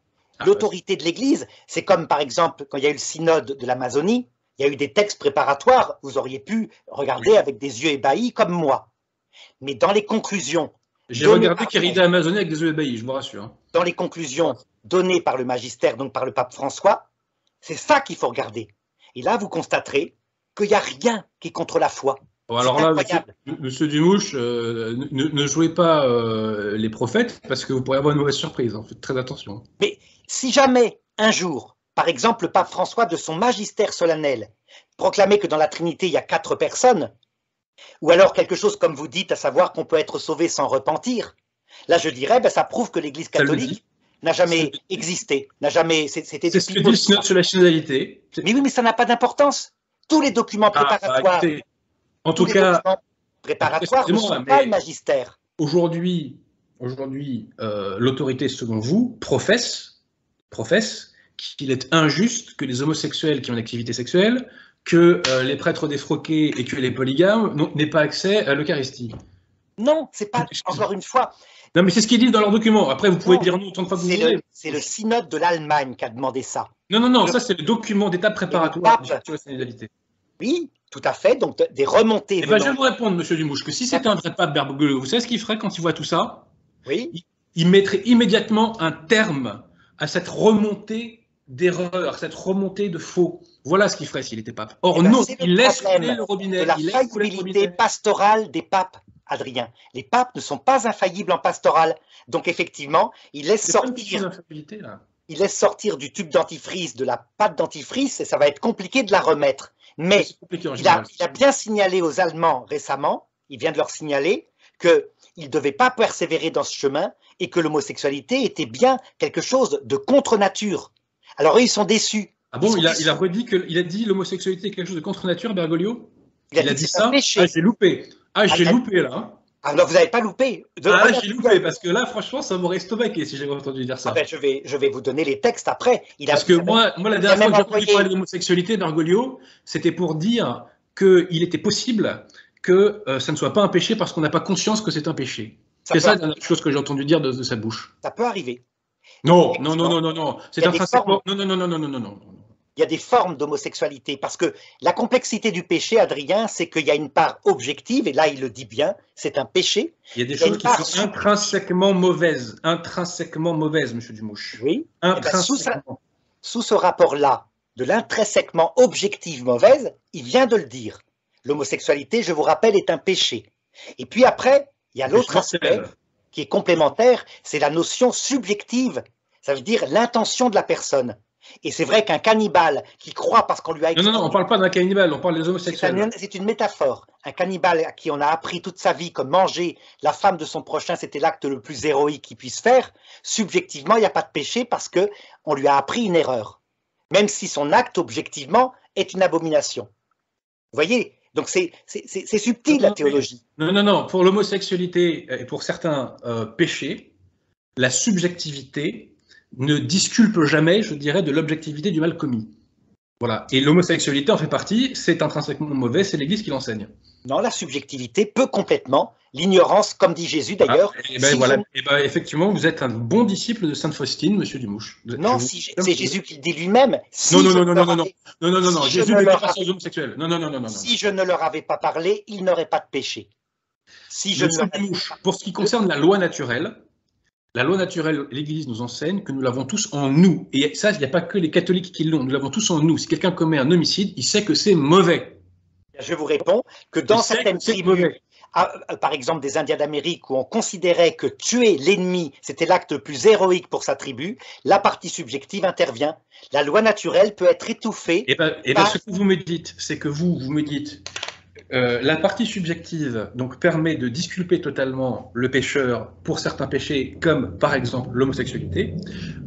L'autorité de l'Église, c'est comme par exemple quand il y a eu le synode de l'Amazonie, il y a eu des textes préparatoires, vous auriez pu regarder avec des yeux ébahis comme moi. Mais dans les conclusions... J'ai regardé Querida Amazonie avec des yeux ébahis, je vous rassure. Dans les conclusions données par le magistère, donc par le pape François, c'est ça qu'il faut regarder. Et là, vous constaterez qu'il n'y a rien qui est contre la foi. Bon, alors là, monsieur Dumouche, ne jouez pas les prophètes parce que vous pourrez avoir une mauvaise surprise. Hein. Faites très attention. Mais si jamais, un jour, par exemple, le pape François, de son magistère solennel, proclamait que dans la Trinité, il y a 4 personnes, ou alors quelque chose comme vous dites, à savoir qu'on peut être sauvé sans repentir, là, je dirais, ben, ça prouve que l'Église catholique n'a jamais existé, n'a jamais... C'est ce que dit le synode sur la synodalité. Mais oui, mais ça n'a pas d'importance. Tous les documents préparatoires... En tout cas, préparatoires ne sont pas le magistère. Aujourd'hui, l'autorité, selon vous, professe qu'il est injuste que les homosexuels qui ont une activité sexuelle, que les prêtres défroqués et que les polygames n'aient pas accès à l'Eucharistie. Non, c'est pas, encore une fois... Non, mais c'est ce qu'ils disent dans leur document. Après, vous pouvez dire non autant de fois que vous voulez. C'est le synode de l'Allemagne qui a demandé ça. Non, ça c'est le document d'étape préparatoire sur la synodalité. Oui, tout à fait, donc des remontées... Eh ben, je vais vous répondre, monsieur Dumouche, que si c'était un vrai pape bergogleux, vous savez ce qu'il ferait quand il voit tout ça? Oui. Il mettrait immédiatement un terme à cette remontée d'erreur, cette remontée de faux. Voilà ce qu'il ferait s'il était pape. Or ben, non, il laisse couler le robinet. De la faillibilité pastorale des papes, Adrien. Les papes ne sont pas infaillibles en pastoral. Donc effectivement, il laisse sortir du tube dentifrice, de la pâte dentifrice, et ça va être compliqué de la remettre. Mais il a bien signalé aux Allemands récemment, il vient de leur signaler, qu'ils ne devaient pas persévérer dans ce chemin et que l'homosexualité était bien quelque chose de contre-nature. Alors eux, ils sont déçus. Ah bon, il a redit qu'il a dit l'homosexualité est quelque chose de contre-nature, Bergoglio? Il a dit ça? Ah, j'ai loupé. Ah, j'ai loupé là. Hein. Ah non, vous n'avez pas loupé. J'ai loupé, parce que là, franchement, ça m'aurait estomaqué si j'avais entendu dire ça. Ah ben, je vais vous donner les textes après. Parce que moi, la dernière fois que j'ai entendu parler d'homosexualité, Bergoglio, c'était pour dire qu'il était possible que ça ne soit pas un péché parce qu'on n'a pas conscience que c'est un péché. C'est ça la dernière chose que j'ai entendu dire de sa bouche. Ça peut arriver. Non. C'est intrinsèquement. Non. Il y a des formes d'homosexualité, parce que la complexité du péché, Adrien, c'est qu'il y a une part objective, et là il le dit bien, c'est un péché. Il y a des choses qui sont intrinsèquement mauvaises, monsieur Dumouche. Oui, intrinsèquement. Sous ce rapport-là, de l'intrinsèquement objective mauvaise, il vient de le dire. L'homosexualité, je vous rappelle, est un péché. Et puis après, il y a l'autre aspect qui est complémentaire, c'est la notion subjective, ça veut dire l'intention de la personne. Et c'est vrai qu'un cannibale qui croit parce qu'on lui a écrit... Non, on ne parle pas d'un cannibale, on parle des homosexuels. C'est une métaphore. Un cannibale à qui on a appris toute sa vie que manger la femme de son prochain, c'était l'acte le plus héroïque qu'il puisse faire. Subjectivement, il n'y a pas de péché parce qu'on lui a appris une erreur. Même si son acte, objectivement, est une abomination. Vous voyez? Donc c'est subtil, la théologie. Non. Pour l'homosexualité et pour certains péchés, la subjectivité ne disculpe jamais, je dirais, de l'objectivité du mal commis. Voilà. Et l'homosexualité en fait partie, c'est intrinsèquement mauvais, c'est l'Église qui l'enseigne. Non, la subjectivité peut complètement, l'ignorance, comme dit Jésus d'ailleurs. Effectivement, vous êtes un bon disciple de Sainte Faustine, monsieur Dumouche. Non, c'est Jésus qui le dit lui-même. Non, Jésus ne dit pas aux homosexuels. Non. Si je ne leur avais pas parlé, ils n'auraient pas de péché. Pour ce qui concerne la loi naturelle, l'Église nous enseigne que nous l'avons tous en nous. Et ça, il n'y a pas que les catholiques qui l'ont, nous l'avons tous en nous. Si quelqu'un commet un homicide, il sait que c'est mauvais. Je vous réponds que dans certaines tribus, par exemple des Indiens d'Amérique, où on considérait que tuer l'ennemi, c'était l'acte le plus héroïque pour sa tribu, la partie subjective intervient. La loi naturelle peut être étouffée. Ce que vous me dites, c'est que vous me dites... la partie subjective donc, permet de disculper totalement le pécheur pour certains péchés, comme par exemple l'homosexualité.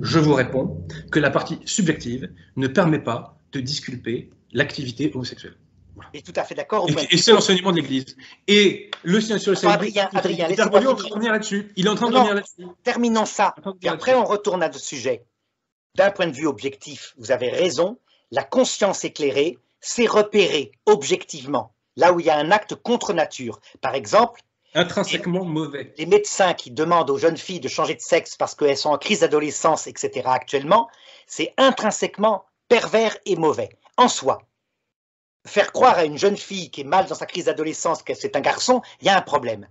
Je vous réponds que la partie subjective ne permet pas de disculper l'activité homosexuelle. Voilà. Et tout à fait d'accord. Et c'est l'enseignement de l'Église. Et le Seigneur sur le Adrien, il est en train de revenir là-dessus. Il est en train de revenir là-dessus. Terminons ça. Et après, on retourne à ce sujet. D'un point de vue objectif, vous avez raison. La conscience éclairée, c'est repérer objectivement là où il y a un acte contre nature. Par exemple, intrinsèquement mauvais. Les médecins qui demandent aux jeunes filles de changer de sexe parce qu'elles sont en crise d'adolescence, etc. actuellement, c'est intrinsèquement pervers et mauvais. En soi, faire croire à une jeune fille qui est mal dans sa crise d'adolescence que c'est un garçon, il y a un problème.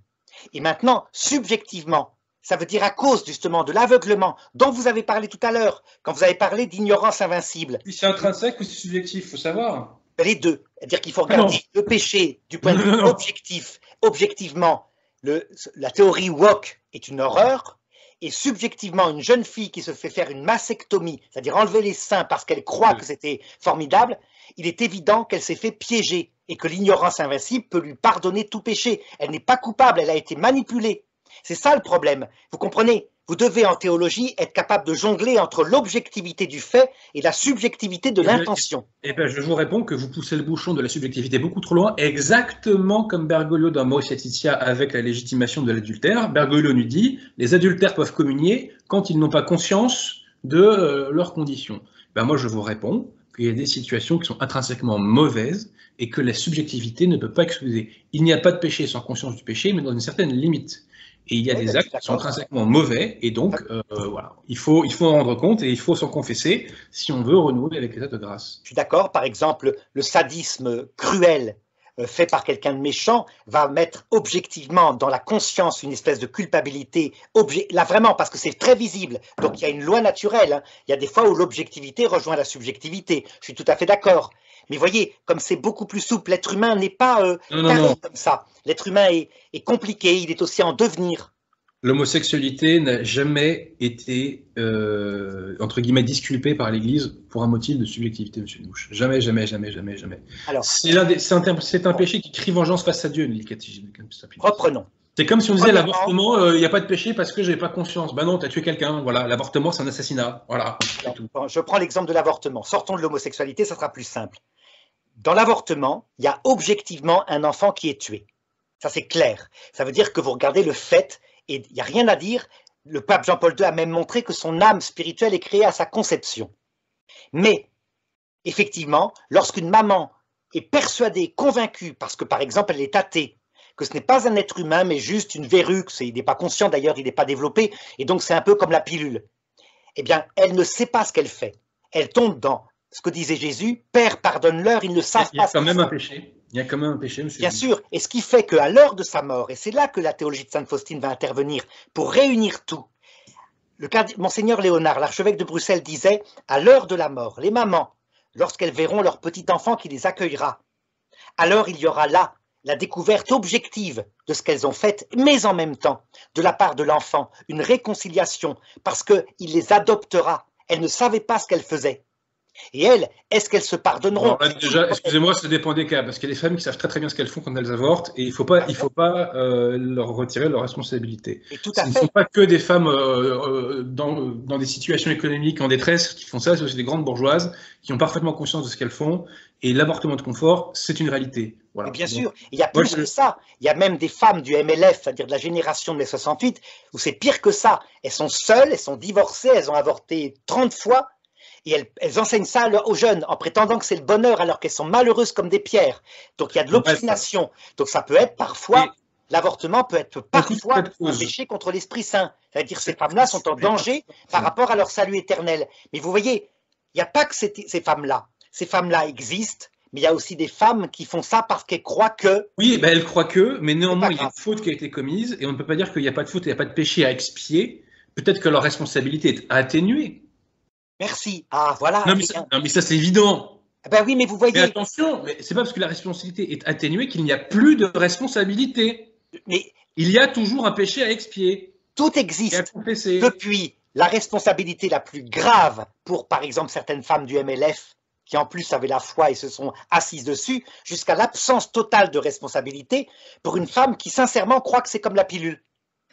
Et maintenant, subjectivement, ça veut dire à cause justement de l'aveuglement dont vous avez parlé tout à l'heure, quand vous avez parlé d'ignorance invincible. C'est intrinsèque ou c'est subjectif, il faut savoir. Les deux. C'est-à-dire qu'il faut regarder le péché du point de vue objectif. Objectivement, la théorie woke est une horreur. Et subjectivement, une jeune fille qui se fait faire une mastectomie, c'est-à-dire enlever les seins parce qu'elle croit que c'était formidable, il est évident qu'elle s'est fait piéger et que l'ignorance invincible peut lui pardonner tout péché. Elle n'est pas coupable, elle a été manipulée. C'est ça le problème. Vous comprenez? Vous devez en théologie être capable de jongler entre l'objectivité du fait et la subjectivité de l'intention. Je vous réponds que vous poussez le bouchon de la subjectivité beaucoup trop loin, exactement comme Bergoglio dans Mors Laetitia avec la légitimation de l'adultère. Bergoglio nous dit les adultères peuvent communier quand ils n'ont pas conscience de leurs conditions. Moi, je vous réponds qu'il y a des situations qui sont intrinsèquement mauvaises et que la subjectivité ne peut pas excuser. Il n'y a pas de péché sans conscience du péché, mais dans une certaine limite. Et il y a des actes qui sont intrinsèquement mauvais, et donc voilà, il faut en rendre compte et il faut s'en confesser si on veut renouer avec l'état de grâce. Je suis d'accord, par exemple, le sadisme cruel fait par quelqu'un de méchant va mettre objectivement dans la conscience une espèce de culpabilité, là vraiment, parce que c'est très visible, donc il y a une loi naturelle, hein. Il y a des fois où l'objectivité rejoint la subjectivité, je suis tout à fait d'accord. Mais voyez, comme c'est beaucoup plus souple, l'être humain n'est pas carré comme ça. L'être humain est compliqué, il est aussi en devenir. L'homosexualité n'a jamais été, entre guillemets, disculpée par l'Église pour un motif de subjectivité, monsieur Mouche. Jamais, jamais, jamais, jamais, jamais. C'est un péché qui crie vengeance face à Dieu, dit le catéchisme. Reprenons. C'est comme si on disait l'avortement, il n'y a pas de péché parce que je n'ai pas conscience. Ben non, tu as tué quelqu'un, voilà. L'avortement, c'est un assassinat. Voilà. Bon, je prends l'exemple de l'avortement. Sortons de l'homosexualité, ça sera plus simple. Dans l'avortement, il y a objectivement un enfant qui est tué. Ça, c'est clair. Ça veut dire que vous regardez le fait, et il n'y a rien à dire. Le pape Jean-Paul II a même montré que son âme spirituelle est créée à sa conception. Mais, effectivement, lorsqu'une maman est persuadée, convaincue, parce que par exemple elle est athée, que ce n'est pas un être humain, mais juste une verrue, il n'est pas conscient d'ailleurs, il n'est pas développé, et donc c'est un peu comme la pilule, eh bien, elle ne sait pas ce qu'elle fait. Elle tombe dans ce que disait Jésus, « Père, pardonne-leur, ils ne savent pas ce qu'ils font. » Il y a quand même un péché. Il y a quand même un péché, monsieur. Bien sûr, et ce qui fait qu'à l'heure de sa mort, et c'est là que la théologie de Sainte Faustine va intervenir, pour réunir tout, Monseigneur Léonard, l'archevêque de Bruxelles, disait « À l'heure de la mort, les mamans, lorsqu'elles verront leur petit enfant qui les accueillera, alors il y aura là la découverte objective de ce qu'elles ont fait, mais en même temps, de la part de l'enfant, une réconciliation, parce qu'il les adoptera. Elles ne savaient pas ce qu'elles faisaient. Et elles, est-ce qu'elles se pardonneront? Alors là, déjà, excusez-moi, ça dépend des cas, parce qu'il y a des femmes qui savent très très bien ce qu'elles font quand elles avortent, et il faut pas leur retirer leur responsabilité. Ce ne sont pas que des femmes dans des situations économiques en détresse qui font ça, c'est aussi des grandes bourgeoises qui ont parfaitement conscience de ce qu'elles font, et l'avortement de confort, c'est une réalité. Voilà. Et bien sûr, il y a plus que ça. Il y a même des femmes du MLF, c'est-à-dire de la génération de mai 68, où c'est pire que ça. Elles sont seules, elles sont divorcées, elles ont avorté 30 fois, et elles enseignent ça aux jeunes en prétendant que c'est le bonheur alors qu'elles sont malheureuses comme des pierres. Donc il y a de l'obstination. Donc ça peut être parfois, l'avortement peut être parfois un péché contre l'Esprit Saint. C'est-à-dire ces femmes-là sont en danger par rapport à leur salut éternel. Mais vous voyez, il n'y a pas que ces femmes-là. Ces femmes-là existent, mais il y a aussi des femmes qui font ça parce qu'elles croient que… Oui, ben elles croient que, mais néanmoins il y a une faute qui a été commise et on ne peut pas dire qu'il n'y a pas de faute, il n'y a pas de péché à expier. Peut-être que leur responsabilité est atténuée. Merci. Ah, voilà. Non, mais ça, c'est évident. Ben oui, mais vous voyez… Mais attention, c'est pas parce que la responsabilité est atténuée qu'il n'y a plus de responsabilité. Mais il y a toujours un péché à expier. Tout existe. Depuis la responsabilité la plus grave pour, par exemple, certaines femmes du MLF qui en plus avaient la foi et se sont assises dessus, jusqu'à l'absence totale de responsabilité pour une femme qui sincèrement croit que c'est comme la pilule.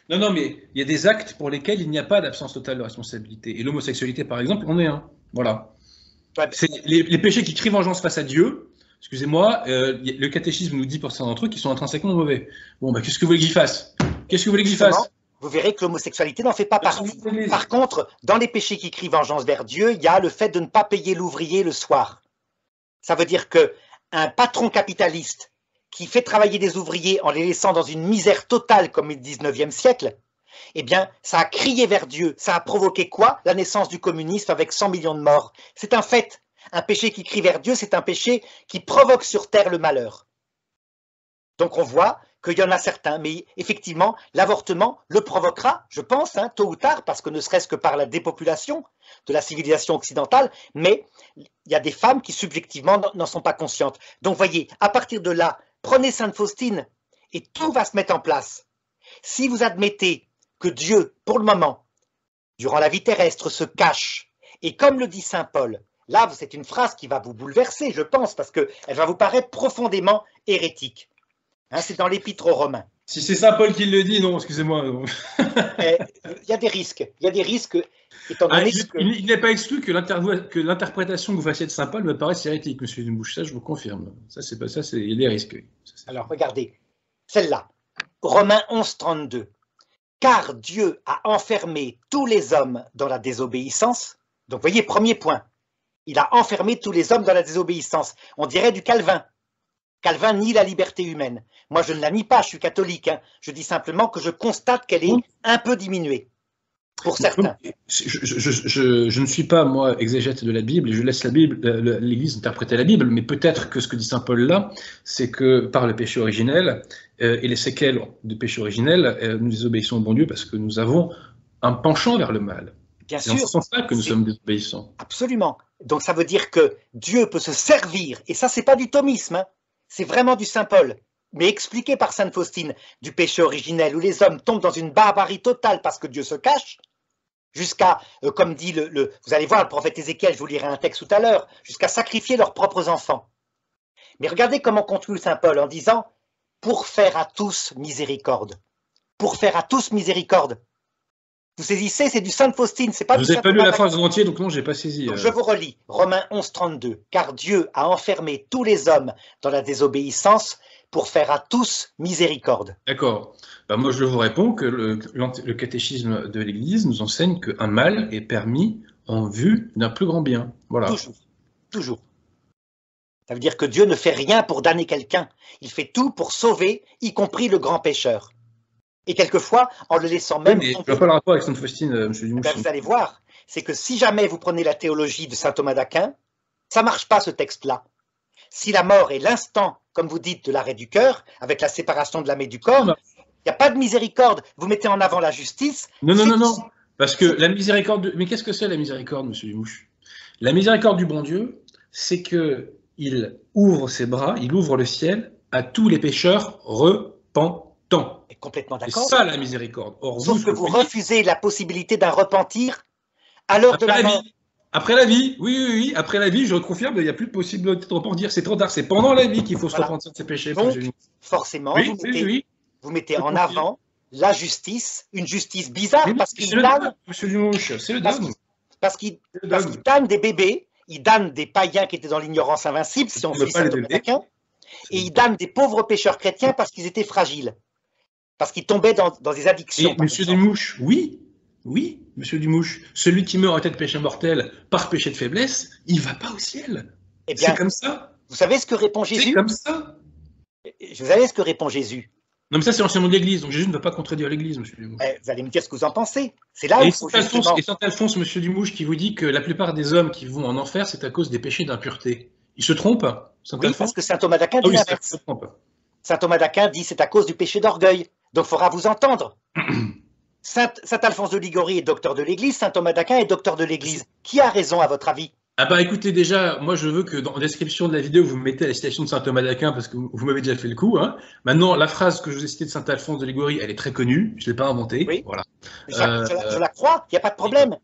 Non, non, mais il y a des actes pour lesquels il n'y a pas d'absence totale de responsabilité. Et l'homosexualité, par exemple, en est un. Voilà. Ouais, c'est les péchés qui crient vengeance face à Dieu. Excusez-moi, le catéchisme nous dit pour certains d'entre eux qu'ils sont intrinsèquement mauvais. Bon, bah, qu'est-ce que vous voulez que j'y fasse? Qu'est-ce que vous voulez que j'y fasse? Vous verrez que l'homosexualité n'en fait pas partie. Par contre, dans les péchés qui crient vengeance vers Dieu, il y a le fait de ne pas payer l'ouvrier le soir. Ça veut dire qu'un patron capitaliste qui fait travailler des ouvriers en les laissant dans une misère totale comme le 19e siècle, eh bien, ça a crié vers Dieu. Ça a provoqué quoi? La naissance du communisme avec 100 millions de morts. C'est un fait. Un péché qui crie vers Dieu, c'est un péché qui provoque sur terre le malheur. Donc on voit qu'il y en a certains, mais effectivement, l'avortement le provoquera, je pense, tôt ou tard, parce que ne serait-ce que par la dépopulation de la civilisation occidentale, mais il y a des femmes qui subjectivement n'en sont pas conscientes. Donc voyez, à partir de là, prenez Sainte Faustine et tout va se mettre en place. Si vous admettez que Dieu, pour le moment, durant la vie terrestre, se cache, et comme le dit saint Paul, là c'est une phrase qui va vous bouleverser, je pense, parce qu'elle va vous paraître profondément hérétique. C'est dans l'Épître aux Romains. Si c'est saint Paul qui le dit, non, excusez-moi. Il y a des risques. Il y a des risques. Étant donné il n'est pas exclu que l'interprétation que vous fassiez de saint Paul me paraisse hérétique, monsieur Dumouche. Ça, je vous confirme. Ça, c'est pas ça. Il y a des risques. Alors, regardez. Celle-là. Romains 11, 32. Car Dieu a enfermé tous les hommes dans la désobéissance. Donc, voyez, premier point. Il a enfermé tous les hommes dans la désobéissance. On dirait du Calvin. Calvin nie la liberté humaine. Moi, je ne la nie pas, je suis catholique. Je dis simplement que je constate qu'elle est un peu diminuée. pour certains. Je ne suis pas, moi, exégète de la Bible, et je laisse l'Église interpréter la Bible, mais peut-être que ce que dit saint Paul là, c'est que par le péché originel et les séquelles du péché originel, nous désobéissons au bon Dieu parce que nous avons un penchant vers le mal. Bien C'est sûr. en ce sens-là que nous sommes désobéissants. Absolument. Donc ça veut dire que Dieu peut se servir, et ça c'est pas du thomisme, hein, c'est vraiment du saint Paul, mais expliqué par sainte Faustine, du péché originel, où les hommes tombent dans une barbarie totale parce que Dieu se cache, jusqu'à, comme dit vous allez voir le prophète Ézéchiel, je vous lirai un texte tout à l'heure, jusqu'à sacrifier leurs propres enfants. Mais regardez comment conclut saint Paul en disant « pour faire à tous miséricorde ». Pour faire à tous miséricorde. Vous saisissez, c'est du sainte Faustine, c'est pas du saint Thomas. Vous n'avez pas lu la phrase en entier, donc non, j'ai pas saisi. Donc je vous relis, Romains 11, 32. Car Dieu a enfermé tous les hommes dans la désobéissance pour faire à tous miséricorde. D'accord. Ben moi, je vous réponds que le catéchisme de l'Église nous enseigne qu'un mal est permis en vue d'un plus grand bien. Voilà. Toujours. Toujours. Ça veut dire que Dieu ne fait rien pour damner quelqu'un. Il fait tout pour sauver, y compris le grand pécheur. Et quelquefois, en le laissant même... Oui, mais je vois pas le rapport avec sainte Faustine, M. Dumouche. Ben, vous allez voir, c'est que si jamais vous prenez la théologie de saint Thomas d'Aquin, ça ne marche pas ce texte-là. Si la mort est l'instant, comme vous dites, de l'arrêt du cœur, avec la séparation de l'âme et du corps, il n'y a pas de miséricorde. Vous mettez en avant la justice. Non. Parce que la miséricorde... Mais qu'est-ce que c'est la miséricorde, M. Dumouche? La miséricorde du bon Dieu, c'est qu'il ouvre ses bras, il ouvre le ciel à tous les pécheurs repentants. Et complètement d'accord. C'est ça la miséricorde. Or, sauf que vous refusez la possibilité d'un repentir à l'heure de la mort. Après la vie, oui, après la vie, je confirme, il n'y a plus de possibilité de repentir, c'est trop tard, c'est pendant la vie qu'il faut se repentir de ses péchés. Donc, forcément, vous mettez en avant la justice, une justice bizarre, parce qu'il damne... Monsieur Dumouche, c'est le dame. Parce qu'il damne des bébés, il damne des païens qui étaient dans l'ignorance invincible, si on suit saint Thomas d'Aquin, et il damne des pauvres pécheurs chrétiens parce qu'ils étaient fragiles. Parce qu'il tombait dans des addictions. Et Monsieur Dumouche, oui, Monsieur Dumouche, celui qui meurt en tête de péché mortel par péché de faiblesse, il ne va pas au ciel. Eh bien, c'est comme ça. Vous savez ce que répond Jésus? C'est comme ça. Vous savez ce que répond Jésus? Non, mais ça, c'est l'enseignement de l'Église, donc Jésus ne va pas contredire l'Église, Monsieur Dumouche. Vous allez me dire ce que vous en pensez. C'est là où saint Alphonse, Monsieur Dumouche, qui vous dit que la plupart des hommes qui vont en enfer, c'est à cause des péchés d'impureté. Il se trompe, Oui, parce que saint Thomas d'Aquin dit l'inverse. Saint Thomas d'Aquin dit c'est à cause du péché d'orgueil. Donc, il faudra vous entendre. Saint Alphonse de Liguori est docteur de l'Église, saint Thomas d'Aquin est docteur de l'Église. Qui a raison, à votre avis? Ah bah écoutez, déjà, moi je veux que dans la description de la vidéo, vous mettez la citation de saint Thomas d'Aquin, parce que vous m'avez déjà fait le coup. Hein. Maintenant, la phrase que je vous ai citée de saint Alphonse de Liguori, elle est très connue, je ne l'ai pas inventée. Oui. Voilà. Je la crois, il n'y a pas de problème.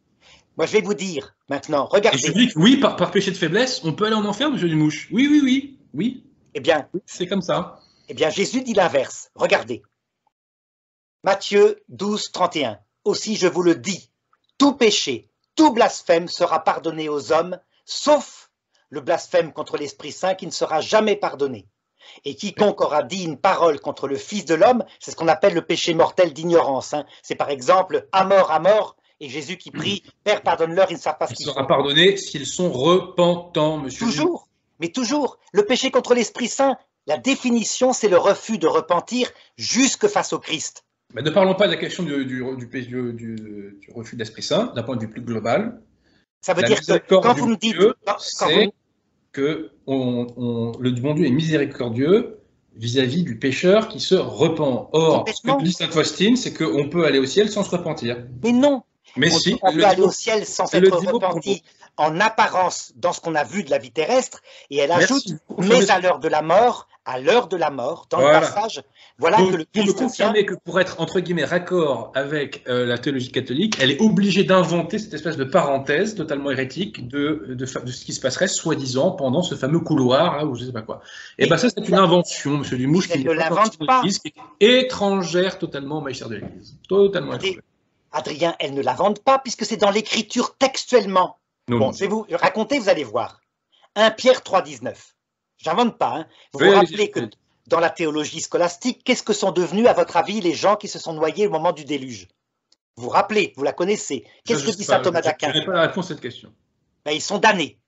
Moi, je vais vous dire, maintenant, regardez. Et je dis que oui, par péché de faiblesse, on peut aller en enfer, monsieur Dumouche. Oui. Eh bien, c'est comme ça. Eh bien, Jésus dit l'inverse. Regardez. Matthieu 12, 31. Aussi, je vous le dis, tout péché, tout blasphème sera pardonné aux hommes, sauf le blasphème contre l'Esprit Saint qui ne sera jamais pardonné. Et quiconque aura dit une parole contre le Fils de l'homme, c'est ce qu'on appelle le péché mortel d'ignorance. Hein. C'est par exemple à mort, et Jésus qui prie, Père, pardonne-leur, ils ne savent pas ce qu'ils font. Il sera pardonné s'ils sont repentants, monsieur. Toujours, mais toujours. Le péché contre l'Esprit Saint, la définition, c'est le refus de repentir jusque face au Christ. Mais ne parlons pas de la question du refus de l'Esprit Saint, d'un point de vue plus global. Ça veut dire que quand vous me dites... C'est que le bon Dieu est miséricordieux vis-à-vis du pécheur qui se repent. Or, ce que dit sainte Faustine, c'est qu'on peut aller au ciel sans se repentir. Mais non. Mais on peut aller au ciel sans être repenti en apparence dans ce qu'on a vu de la vie terrestre, et elle ajoute, mais à l'heure de la mort, dans le passage, voilà que le Christ me confirmer que pour être, entre guillemets, raccord avec la théologie catholique, elle est obligée d'inventer cette espèce de parenthèse totalement hérétique de ce qui se passerait, soi-disant, pendant ce fameux couloir, hein, ou je sais pas quoi. Et bien ça, c'est une invention, monsieur Dumouche, qui ne l'invente pas. Qui est étrangère totalement au magistère de l'Église. Totalement étrangère. Adrien, elle ne l'invente pas, puisque c'est dans l'écriture textuellement. Bon, je vais vous raconter, vous allez voir. 1 Pierre 3, 19. J'invente pas. Hein. Vous vous rappelez que dans la théologie scolastique, qu'est-ce que sont devenus, à votre avis, les gens qui se sont noyés au moment du déluge? Vous vous rappelez, vous la connaissez. Qu'est-ce que dit saint Thomas d'Aquin? Je n'ai pas la réponse à cette question. Ben, ils sont damnés.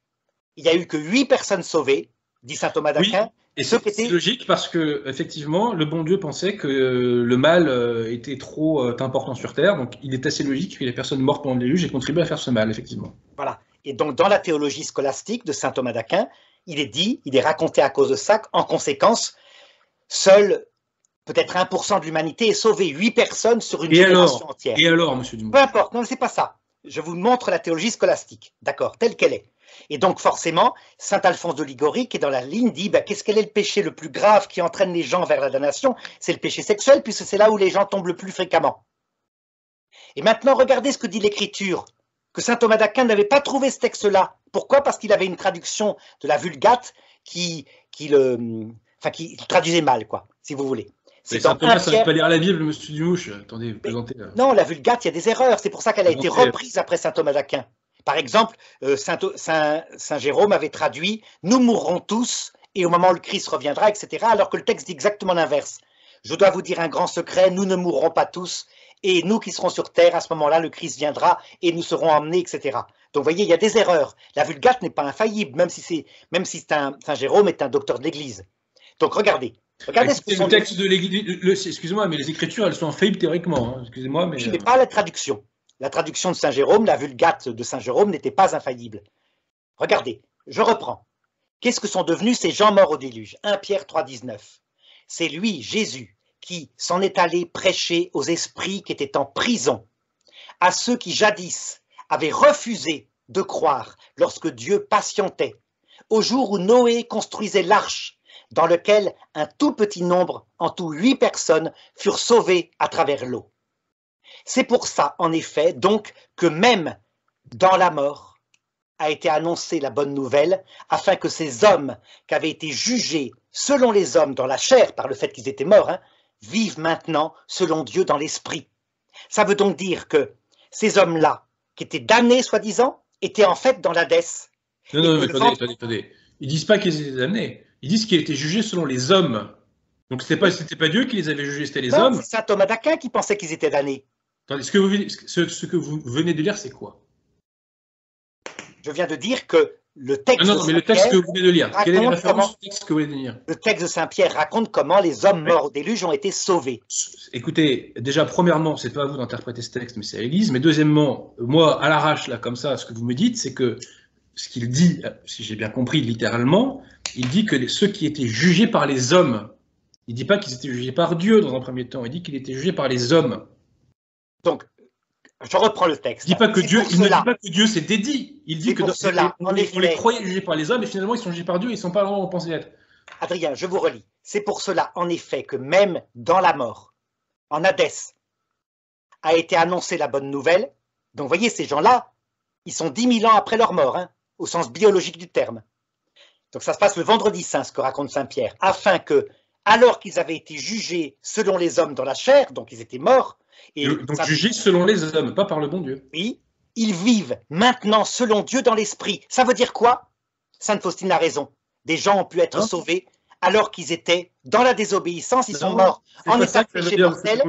Il n'y a eu que 8 personnes sauvées, dit saint Thomas d'Aquin, Et c'est logique parce que, effectivement, le bon Dieu pensait que le mal était trop important sur Terre, donc il est assez logique que les personnes mortes pendant le déluge aient contribué à faire ce mal, effectivement. Voilà. Et donc, dans la théologie scolastique de saint Thomas d'Aquin, il est raconté à cause de ça, en conséquence, seul peut-être 1% de l'humanité est sauvé, 8 personnes sur une génération entière. Et alors, monsieur Dumont? Peu importe, non, c'est pas ça. Je vous montre la théologie scolastique, d'accord, telle qu'elle est. Et donc, forcément, saint Alphonse de Liguori, qui est dans la ligne, dit quel est le péché le plus grave qui entraîne les gens vers la damnation? C'est le péché sexuel, puisque c'est là où les gens tombent le plus fréquemment. Et maintenant, regardez ce que dit l'Écriture, que saint Thomas d'Aquin n'avait pas trouvé ce texte-là. Pourquoi? Parce qu'il avait une traduction de la Vulgate qui traduisait mal, quoi, si vous voulez. Saint Thomas, ça ne veut pas lire la Bible, monsieur Dumouche. Attendez, vous plaisantez. Non, la Vulgate, il y a des erreurs. C'est pour ça qu'elle a été reprise après saint Thomas d'Aquin. Par exemple, saint Jérôme avait traduit « Nous mourrons tous, et au moment où le Christ reviendra, etc. » alors que le texte dit exactement l'inverse. Je dois vous dire un grand secret, nous ne mourrons pas tous, et nous qui serons sur terre, à ce moment-là, le Christ viendra, et nous serons emmenés, etc. Donc, vous voyez, il y a des erreurs. La Vulgate n'est pas infaillible, même si saint Jérôme est un docteur de l'Église. Donc, regardez ce que le texte de l'Église. Excusez-moi, mais les Écritures, elles sont infaillibles théoriquement. Hein. Excusez-moi, mais. Je n'ai pas la traduction. La traduction de saint Jérôme, la Vulgate de saint Jérôme n'était pas infaillible. Regardez, je reprends. Qu'est-ce que sont devenus ces gens morts au déluge? 1 Pierre 3, 19. C'est lui, Jésus, qui s'en est allé prêcher aux esprits qui étaient en prison, à ceux qui jadis avaient refusé de croire lorsque Dieu patientait, au jour où Noé construisait l'arche, dans lequel un tout petit nombre, en tout 8 personnes, furent sauvées à travers l'eau. C'est pour ça, en effet, donc, que même dans la mort a été annoncée la bonne nouvelle, afin que ces hommes qui avaient été jugés selon les hommes dans la chair, par le fait qu'ils étaient morts, vivent maintenant selon Dieu dans l'esprit. Ça veut donc dire que ces hommes-là, qui étaient damnés, soi-disant, étaient en fait dans l'Hadès. Non, mais attendez. Ils disent pas qu'ils étaient damnés. Ils disent qu'ils étaient jugés selon les hommes. Donc c'était pas Dieu qui les avait jugés, c'était les hommes. C'est saint Thomas d'Aquin qui pensait qu'ils étaient damnés. Attendez, ce que vous venez de lire, c'est quoi? Je viens de dire que le texte. Non, mais le texte que vous venez de lire. Quelle est la référence au texte que vous venez de lire? Le texte de saint Pierre raconte comment les hommes morts au déluge ont été sauvés. Écoutez, déjà, premièrement, c'est pas à vous d'interpréter ce texte, mais c'est à l'Église. Mais deuxièmement, moi, à l'arrache, là, comme ça, ce que vous me dites, c'est que ce qu'il dit, si j'ai bien compris littéralement, il dit que ceux qui étaient jugés par les hommes, il dit pas qu'ils étaient jugés par Dieu dans un premier temps, il dit qu'ils étaient jugés par les hommes. Donc, je reprends le texte. Il ne dit pas que Dieu s'est dédié. Il dit que on les croyait jugés par les hommes et finalement ils sont jugés par Dieu et ils ne sont pas vraiment où on pensait être. Adrien, je vous relis. C'est pour cela, en effet, que même dans la mort, en Hadès, a été annoncée la bonne nouvelle. Donc, vous voyez, ces gens-là, ils sont 10 000 ans après leur mort, au sens biologique du terme. Donc, ça se passe le vendredi saint, ce que raconte saint Pierre, afin que, alors qu'ils avaient été jugés selon les hommes dans la chair, donc ils étaient morts, donc jugés selon les hommes, pas par le bon Dieu. Oui, ils vivent maintenant selon Dieu dans l'esprit. Ça veut dire quoi? Sainte Faustine a raison. Des gens ont pu être sauvés alors qu'ils étaient dans la désobéissance, ils sont morts en état de péché mortel.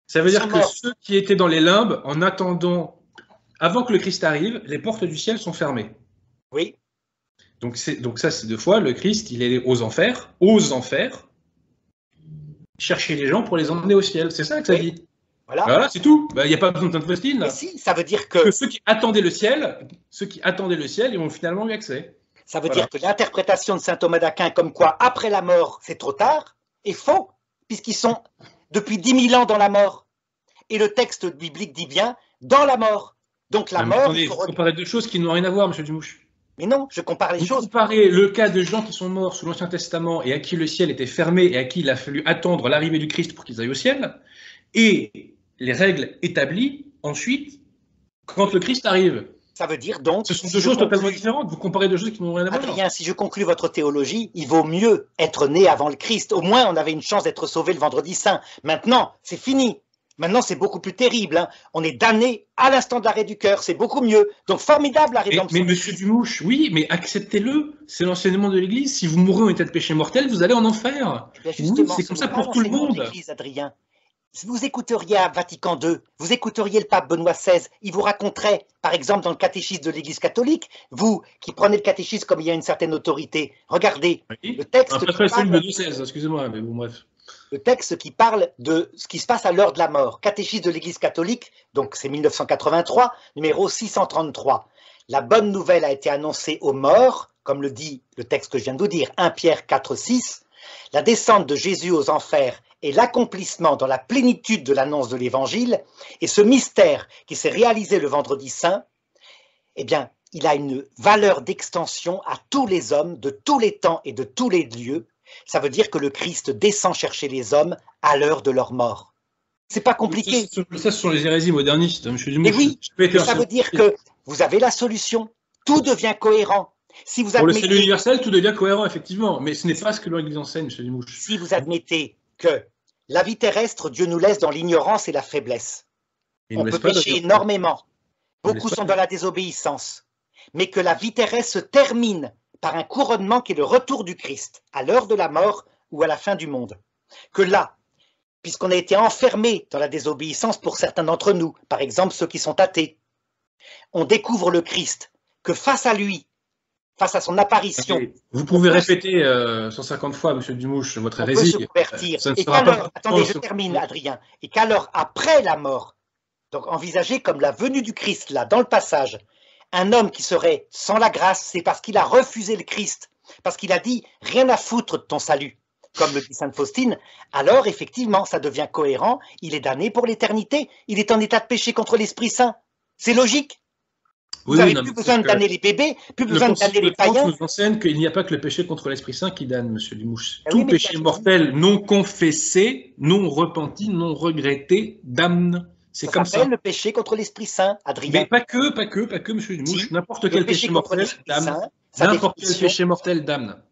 Ça veut dire que ceux qui étaient dans les limbes, en attendant, avant que le Christ arrive, les portes du ciel sont fermées. Oui. Donc ça, c'est 2 fois, le Christ, il est aux enfers, chercher les gens pour les emmener au ciel. C'est ça que ça dit. Voilà, c'est tout. Il n'y a pas besoin de Sainte Faustine. Mais si, ça veut dire que ceux qui attendaient le ciel, ils ont finalement eu accès. Ça veut dire que l'interprétation de saint Thomas d'Aquin comme quoi après la mort, c'est trop tard, est faux, puisqu'ils sont depuis 10 000 ans dans la mort. Et le texte biblique dit bien dans la mort. Donc la mort. Attendez, vous comparez 2 choses qui n'ont rien à voir, monsieur Dumouche. Mais non, je compare les choses. Vous comparez le cas de gens qui sont morts sous l'Ancien Testament et à qui le ciel était fermé et à qui il a fallu attendre l'arrivée du Christ pour qu'ils aillent au ciel, et les règles établies ensuite quand le Christ arrive. Ça veut dire donc. Ce sont 2 choses totalement différentes. Vous comparez 2 choses qui n'ont rien à voir. Adrien, si je conclus votre théologie, il vaut mieux être né avant le Christ. Au moins, on avait une chance d'être sauvé le vendredi saint. Maintenant, c'est fini. Maintenant, c'est beaucoup plus terrible. On est damné à l'instant de l'arrêt du cœur. C'est beaucoup mieux. Donc, formidable la rédemption. Mais monsieur Dumouche, oui, mais acceptez-le. C'est l'enseignement de l'Église. Si vous mourrez en état de péché mortel, vous allez en enfer. Oui, c'est comme ça pour tout le monde. Adrien. Si vous écouteriez à Vatican II, vous écouteriez le pape Benoît XVI, il vous raconterait, par exemple dans le catéchisme de l'Église catholique, vous qui prenez le catéchisme comme il y a une certaine autorité, regardez le texte excusez-moi, mais bon, bref. Le texte qui parle de ce qui se passe à l'heure de la mort, catéchisme de l'Église catholique, donc c'est 1983, numéro 633. La bonne nouvelle a été annoncée aux morts, comme le dit le texte que je viens de vous dire, 1 Pierre 4, 6. La descente de Jésus aux enfers est l'accomplissement dans la plénitude de l'annonce de l'Évangile, et ce mystère qui s'est réalisé le vendredi saint, eh bien, il a une valeur d'extension à tous les hommes, de tous les temps et de tous les lieux. Ça veut dire que le Christ descend chercher les hommes à l'heure de leur mort. C'est pas compliqué. Ça, ce sont les hérésies modernistes, M. Dumont. Et oui, ça veut dire que vous avez la solution. Tout devient cohérent. Si vous pour le salut universel, tout devient cohérent, effectivement. Mais ce n'est pas ce que l'Église enseigne, M. Dumont. Si vous admettez que la vie terrestre, Dieu nous laisse dans l'ignorance et la faiblesse. On peut pécher énormément. Beaucoup sont dans la désobéissance. Mais que la vie terrestre se termine par un couronnement qui est le retour du Christ, à l'heure de la mort ou à la fin du monde. Que là, puisqu'on a été enfermés dans la désobéissance pour certains d'entre nous, par exemple ceux qui sont athées, on découvre le Christ, que face à lui, face à son apparition... Vous pouvez répéter 150 fois, M. Dumouche, votre hérésie. On peut se convertir. Et qu'alors, attendez, je termine, Adrien, et qu'alors, après la mort, donc envisagé comme la venue du Christ, là, dans le passage, un homme qui serait sans la grâce, c'est parce qu'il a refusé le Christ, parce qu'il a dit « rien à foutre de ton salut », comme le dit sainte Faustine, alors effectivement, ça devient cohérent, il est damné pour l'éternité, il est en état de péché contre l'Esprit Saint. C'est logique. Vous n'avez plus besoin de damner les bébés, plus besoin de damner les païens. Le nous enseigne qu'il n'y a pas que le péché contre l'Esprit Saint qui damne, M. Dumouche. Tout péché mortel non confessé, non repenti, non regretté, damne. C'est comme ça. Le péché contre l'Esprit Saint, Adrien. Mais pas que, M. Dumouche. N'importe quel péché mortel damne. N'importe quel péché mortel damne.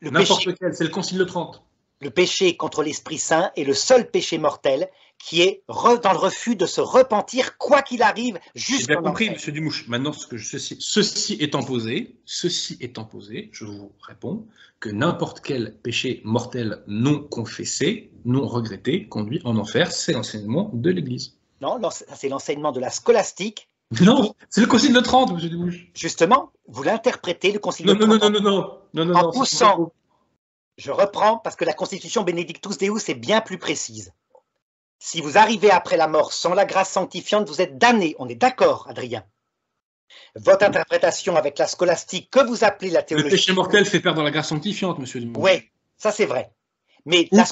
N'importe quel, c'est le Concile de Trente. Le péché contre l'Esprit Saint est le seul péché mortel qui est dans le refus de se repentir, quoi qu'il arrive, jusqu'en enfer. J'ai bien compris, M. Dumouche. Maintenant, ceci étant posé, je vous réponds que n'importe quel péché mortel non confessé, non regretté, conduit en enfer. C'est l'enseignement de l'Église. Non, c'est l'enseignement de la scolastique. Non, c'est le Concile de Trente, M. Dumouche. Justement, vous l'interprétez, le Concile de Trente. Non, en poussant. Je reprends parce que la Constitution Benedictus Deus est bien plus précise. Si vous arrivez après la mort sans la grâce sanctifiante, vous êtes damné. On est d'accord, Adrien. Votre interprétation avec la scolastique que vous appelez la théologie... Le péché mortel fait perdre la grâce sanctifiante, M. Dumouche. Oui, ça c'est vrai. Mais la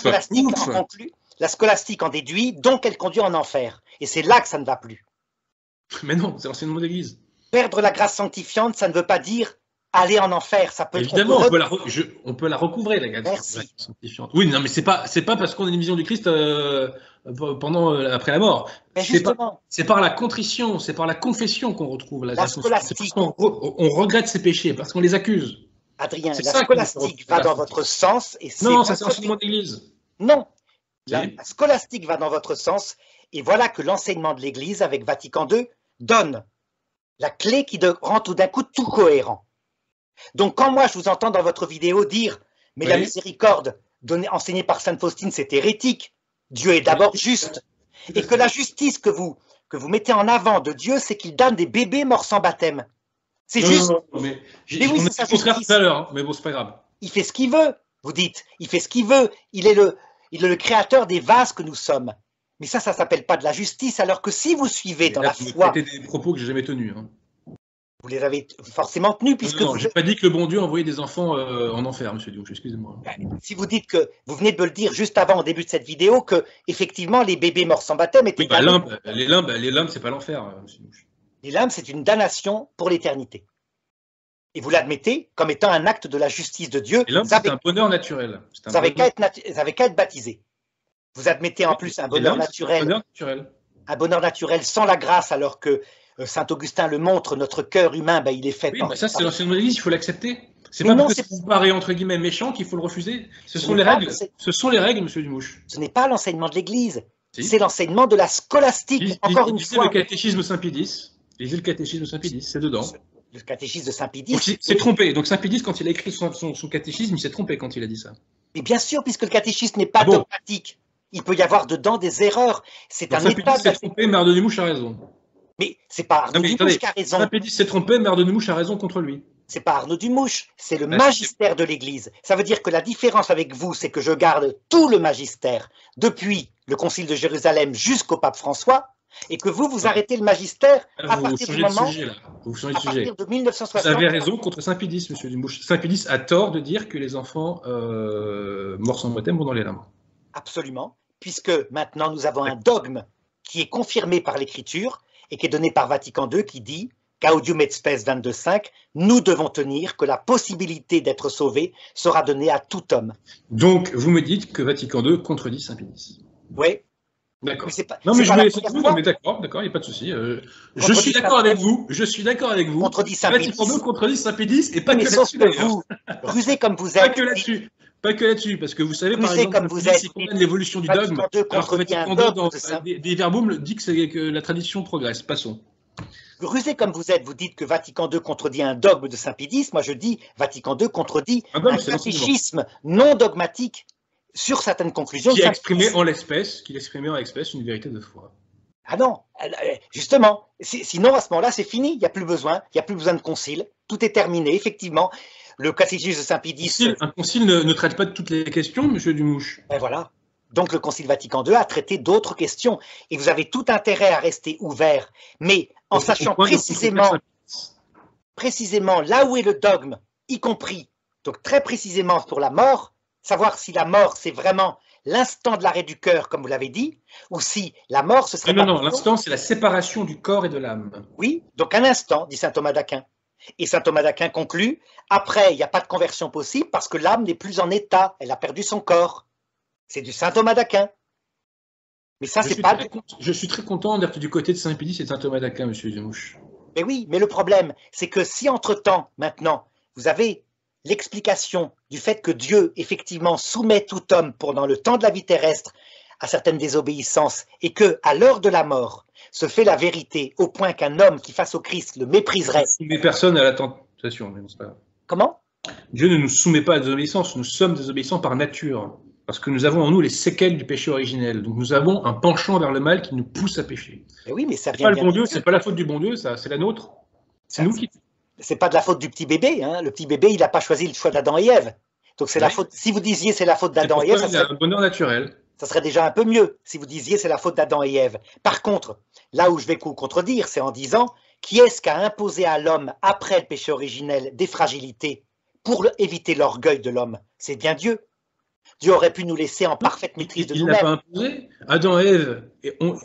scolastique en déduit, donc elle conduit en enfer. Et c'est là que ça ne va plus. Mais non, c'est l'enseignement de l'Église. Perdre la grâce sanctifiante, ça ne veut pas dire aller en enfer. Ça peut évidemment, on peut la recouvrer, la grâce sanctifiante. Oui, non, mais c'est pas parce qu'on a une vision du Christ après la mort. C'est par la contrition, c'est par la confession qu'on retrouve la grâce sanctifiante. On regrette ses péchés, parce qu'on les accuse. Adrien, la scolastique va dans votre sens. Non, ça c'est l'enseignement de l'Église. Non, la scolastique va dans votre sens. Et voilà que l'enseignement de l'Église, avec Vatican II, donne la clé qui rend tout d'un coup tout cohérent. Donc quand moi je vous entends dans votre vidéo dire « mais la miséricorde enseignée par sainte Faustine, c'est hérétique, Dieu est d'abord juste », et que la justice que vous mettez en avant de Dieu, c'est qu'il donne des bébés morts sans baptême. C'est juste. Mais oui, c'est ça. Contraire tout à l'heure, mais bon, c'est pas grave. Il fait ce qu'il veut, vous dites. Il fait ce qu'il veut. Il est le créateur des vases que nous sommes. Mais ça s'appelle pas de la justice, alors que si vous suivez dans la foi... C'était des propos que j'ai jamais tenus. Hein. Vous les avez forcément tenus, puisque... Non, j'ai pas dit que le bon Dieu envoyait des enfants en enfer, monsieur Dumouche, excusez-moi. Si vous dites que... Vous venez de me le dire juste avant, au début de cette vidéo, que effectivement les bébés morts sans baptême étaient... Oui, les limbes, c'est pas l'enfer, monsieur Dumouche. Les limbes, c'est une damnation pour l'éternité. Et vous l'admettez comme étant un acte de la justice de Dieu. Les limbes, c'est un bonheur naturel. Vous n'avez qu'à être baptisé. Vous admettez en plus un bonheur naturel. Un bonheur naturel sans la grâce, alors que saint Augustin le montre, notre cœur humain, il est fait par... Oui, ça c'est l'enseignement de l'Église, il faut l'accepter. C'est pas parce que ça vous paraît entre guillemets méchant qu'il faut le refuser. Ce sont les règles. Ce sont les règles, monsieur Dumouche. Ce n'est pas l'enseignement de l'Église. C'est l'enseignement de la scolastique. Encore une fois. Le catéchisme Saint-Pédis. Lisez le catéchisme Saint-Pédis, c'est dedans. Le catéchisme de Saint-Pédis. C'est trompé. Donc Saint-Pédis, quand il a écrit son catéchisme, il s'est trompé quand il a dit ça. Mais bien sûr, puisque le catéchisme n'est pas dogmatique. Il peut y avoir dedans des erreurs. C'est un état. Saint-Pédis s'est trompé, mais Arnaud Dumouche a raison. Mais c'est pas Arnaud Dumouche qui a raison. Saint-Pédis s'est trompé, mais Arnaud Dumouche a raison contre lui. C'est pas Arnaud Dumouche, c'est le magistère de l'Église. Ça veut dire que la différence avec vous, c'est que je garde tout le magistère depuis le Concile de Jérusalem jusqu'au pape François, et que vous arrêtez le magistère à partir du moment, vous changez de sujet. À partir de 1960. Vous avez raison contre Saint-Pédis, monsieur Dumouche. Saint-Pédis a tort de dire que les enfants morts sans baptême vont dans les limbes. Absolument, puisque maintenant nous avons un dogme qui est confirmé par l'Écriture et qui est donné par Vatican II qui dit Gaudium et Spes 22.5, nous devons tenir que la possibilité d'être sauvé sera donnée à tout homme. Donc, vous me dites que Vatican II contredit Saint-Pédis. Oui. D'accord. Non, mais je voulais essayer de vous, mais d'accord, il n'y a pas de souci. Je suis d'accord avec vous. Contredit Saint-Pédis. Vatican II contredit Saint-Pédis et pas mais que là-dessus. Vous, rusé comme vous êtes. Pas que là-dessus, parce que vous savez, par exemple, comme vous êtes, si condamne l'évolution du dogme, alors que Vatican II, dans des verbums, dit que la tradition progresse. Passons. Rusé comme vous êtes, vous dites que Vatican II contredit un dogme de Saint-Pédis. Moi, je dis Vatican II contredit un catéchisme non dogmatique sur certaines conclusions. Qui exprimait en l'espèce une vérité de foi. Ah non, justement. Sinon, à ce moment-là, c'est fini. Il n'y a plus besoin. Il n'y a plus besoin de concile. Tout est terminé, effectivement. Le catéchisme de Saint-Pédis. Un concile ne traite pas de toutes les questions, monsieur Dumouche. Ben voilà. Donc le Concile Vatican II a traité d'autres questions. Et vous avez tout intérêt à rester ouvert. Mais en sachant précisément là où est le dogme, y compris, donc très précisément pour la mort, savoir si la mort c'est vraiment l'instant de l'arrêt du cœur, comme vous l'avez dit, ou si la mort ce serait... Non, l'instant c'est la séparation du corps et de l'âme. Oui, donc un instant, dit saint Thomas d'Aquin. Et saint Thomas d'Aquin conclut, après, il n'y a pas de conversion possible parce que l'âme n'est plus en état, elle a perdu son corps. C'est du saint Thomas d'Aquin. Mais ça, c'est pas... Je suis très content d'être du côté de Saint-Pédis et de saint Thomas d'Aquin, monsieur Dumouche. Mais oui, mais le problème, c'est que si entre-temps, maintenant, vous avez l'explication du fait que Dieu, effectivement, soumet tout homme pendant le temps de la vie terrestre à certaines désobéissances et que, à l'heure de la mort, se fait la vérité au point qu'un homme qui face au Christ le mépriserait. Il ne soumet personne à la tentation, mais c'est pas grave. Comment? Dieu ne nous soumet pas à la désobéissance, nous sommes désobéissants par nature, parce que nous avons en nous les séquelles du péché originel. Donc nous avons un penchant vers le mal qui nous pousse à pécher. Mais oui, mais ça vient pas le bon Dieu, c'est pas la faute du bon Dieu, ça, c'est la nôtre. C'est nous qui. C'est pas de la faute du petit bébé. Hein. Le petit bébé, il n'a pas choisi le choix d'Adam et Ève. Donc c'est la faute. Si vous disiez c'est la faute d'Adam et Ève, ça serait un bonheur naturel. Ça serait déjà un peu mieux si vous disiez c'est la faute d'Adam et Ève. Par contre, là où je vais vous contredire, c'est en disant qui est-ce qui a imposé à l'homme, après le péché originel, des fragilités pour éviter l'orgueil de l'homme? C'est bien Dieu. Dieu aurait pu nous laisser en parfaite maîtrise de nous-mêmes. Il n'a pas imposé. Adam et Ève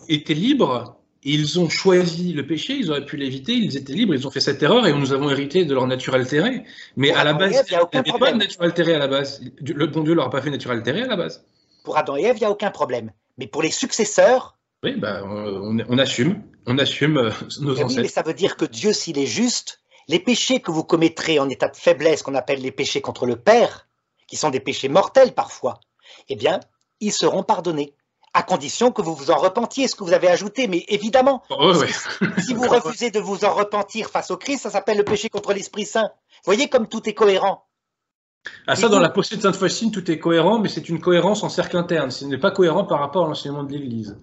étaient libres. Ils ont choisi le péché, ils auraient pu l'éviter, ils étaient libres, ils ont fait cette erreur et nous avons hérité de leur nature altérée. Mais à la base, il n'y avait pas de nature altérée à la base. Le bon Dieu ne leur a pas fait nature altérée à la base. Pour Adam et Ève, il n'y a aucun problème. Mais pour les successeurs... Oui, bah, on assume nos ancêtres. Oui, mais ça veut dire que Dieu, s'il est juste, les péchés que vous commettrez en état de faiblesse, qu'on appelle les péchés contre le Père, qui sont des péchés mortels parfois, eh bien, ils seront pardonnés. À condition que vous vous en repentiez, ce que vous avez ajouté, mais évidemment, si vous refusez de vous en repentir face au Christ, ça s'appelle le péché contre l'Esprit Saint. Vous voyez comme tout est cohérent. Ah ça, dans la pensée de Sainte Faustine, tout est cohérent, mais c'est une cohérence en cercle interne. Ce n'est pas cohérent par rapport à l'enseignement de l'Église.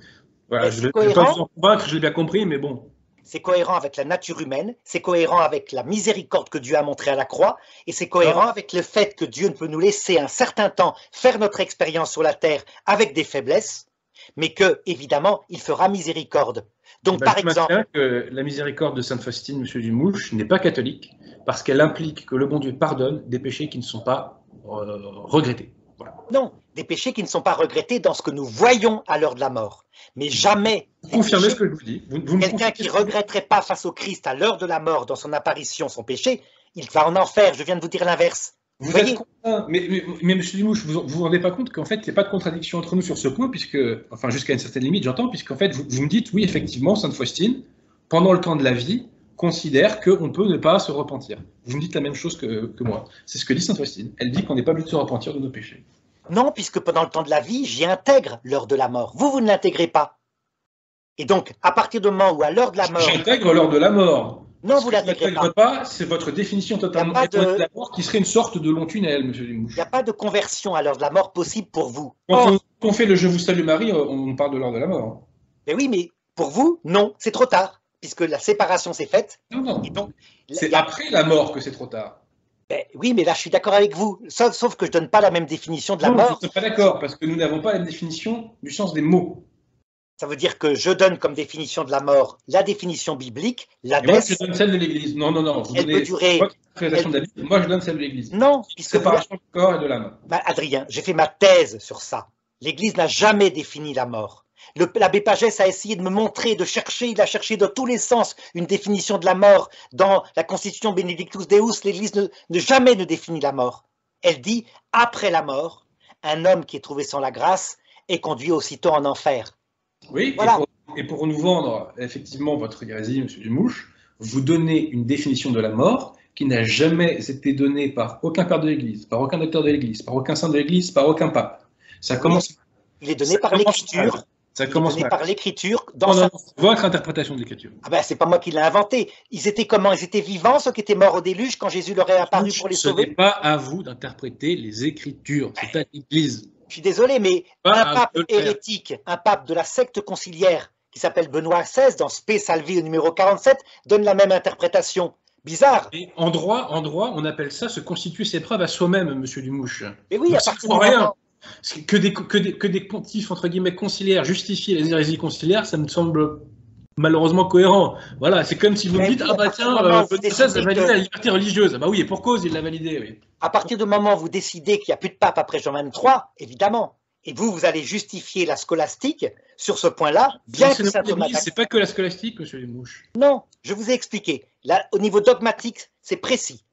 Voilà, je ne vais pas vous en convaincre, je l'ai bien compris, mais bon. C'est cohérent avec la nature humaine, c'est cohérent avec la miséricorde que Dieu a montrée à la croix, et c'est cohérent avec le fait que Dieu ne peut nous laisser un certain temps faire notre expérience sur la terre avec des faiblesses, mais que, évidemment, il fera miséricorde. Donc, par exemple... que la miséricorde de Sainte Faustine, monsieur Dumouche, n'est pas catholique, parce qu'elle implique que le bon Dieu pardonne des péchés qui ne sont pas regrettés. Voilà. Non, des péchés qui ne sont pas regrettés dans ce que nous voyons à l'heure de la mort. Mais jamais... Confirmez ce que je vous dis. Quelqu'un qui ne regretterait pas face au Christ à l'heure de la mort, dans son apparition, son péché, il va en enfer. Je viens de vous dire l'inverse. Vous voyez mais monsieur Dumouche, vous vous rendez pas compte qu'en fait, il n'y a pas de contradiction entre nous sur ce point, puisque, enfin, jusqu'à une certaine limite, j'entends, puisqu'en fait, vous me dites, oui, effectivement, Sainte Faustine, pendant le temps de la vie, considère qu'on peut ne pas se repentir. Vous me dites la même chose que moi. C'est ce que dit Sainte Faustine. Elle dit qu'on n'est pas obligé de se repentir de nos péchés. Non, puisque pendant le temps de la vie, j'y intègre l'heure de la mort. Vous ne l'intégrez pas. Et donc, à partir du moment où, à l'heure de la mort... J'intègre l'heure de la mort. Non, vous ne l'intègrez pas. C'est votre définition totalement de la mort qui serait une sorte de long tunnel, monsieur Dumouche. Il n'y a pas de conversion alors de la mort possible pour vous. Quand on fait le Je vous salue Marie, on parle de l'heure de la mort. Mais oui, mais pour vous, non, c'est trop tard, puisque la séparation s'est faite. Non. C'est après la mort que c'est trop tard. Ben, oui, mais là, je suis d'accord avec vous, sauf que je ne donne pas la même définition de la mort. Je ne suis pas d'accord, parce que nous n'avons pas la même définition du sens des mots. Ça veut dire que je donne comme définition de la mort la définition biblique, l'Hadès. Moi, je donne celle de l'Église. Non. Vous elle peut durer. Moi, je donne celle de l'Église. Non, puisque séparation du corps et de l'âme. Ben, Adrien, j'ai fait ma thèse sur ça. L'Église n'a jamais défini la mort. L'abbé Pagès a essayé de me montrer, il a cherché dans tous les sens une définition de la mort. Dans la Constitution Benedictus Deus, l'Église jamais ne définit la mort. Elle dit, après la mort, un homme qui est trouvé sans la grâce est conduit aussitôt en enfer. Oui, voilà. Et pour nous vendre effectivement votre hérésie, monsieur Dumouche, vous donnez une définition de la mort qui n'a jamais été donnée par aucun père de l'Église, par aucun docteur de l'Église, par aucun saint de l'Église, par aucun pape. Ça commence. Il est donné par l'Écriture. Ça commence par l'Écriture. Votre interprétation de l'Écriture. Ah ben, c'est pas moi qui l'ai inventé. Ils étaient comment? Ils étaient vivants, ceux qui étaient morts au déluge, quand Jésus leur est apparu pour les sauver? Ce n'est pas à vous d'interpréter les Écritures, c'est à l'Église. Je suis désolé, mais un pape hérétique, un pape de la secte conciliaire, qui s'appelle Benoît XVI, dans Spe Salvi au numéro 47, donne la même interprétation. Bizarre. Et en droit, on appelle ça se constituer ses preuves à soi-même, monsieur Dumouche. Mais oui, à partir de rien. Que des pontifs, entre guillemets, conciliaires justifient les hérésies conciliaires, ça me semble malheureusement cohérent. Voilà, c'est comme si vous me dites, ah bah tiens, Benoît XVI a validé la liberté religieuse. Ah bah oui, et pour cause, il l'a validé. Oui. À partir du moment où vous décidez qu'il n'y a plus de pape après Jean XXIII, évidemment, et vous allez justifier la scolastique sur ce point-là, bien que saint Thomas d'Aquin. C'est pas que la scolastique, monsieur Dumouche. Non, je vous ai expliqué. Là, au niveau dogmatique, c'est précis.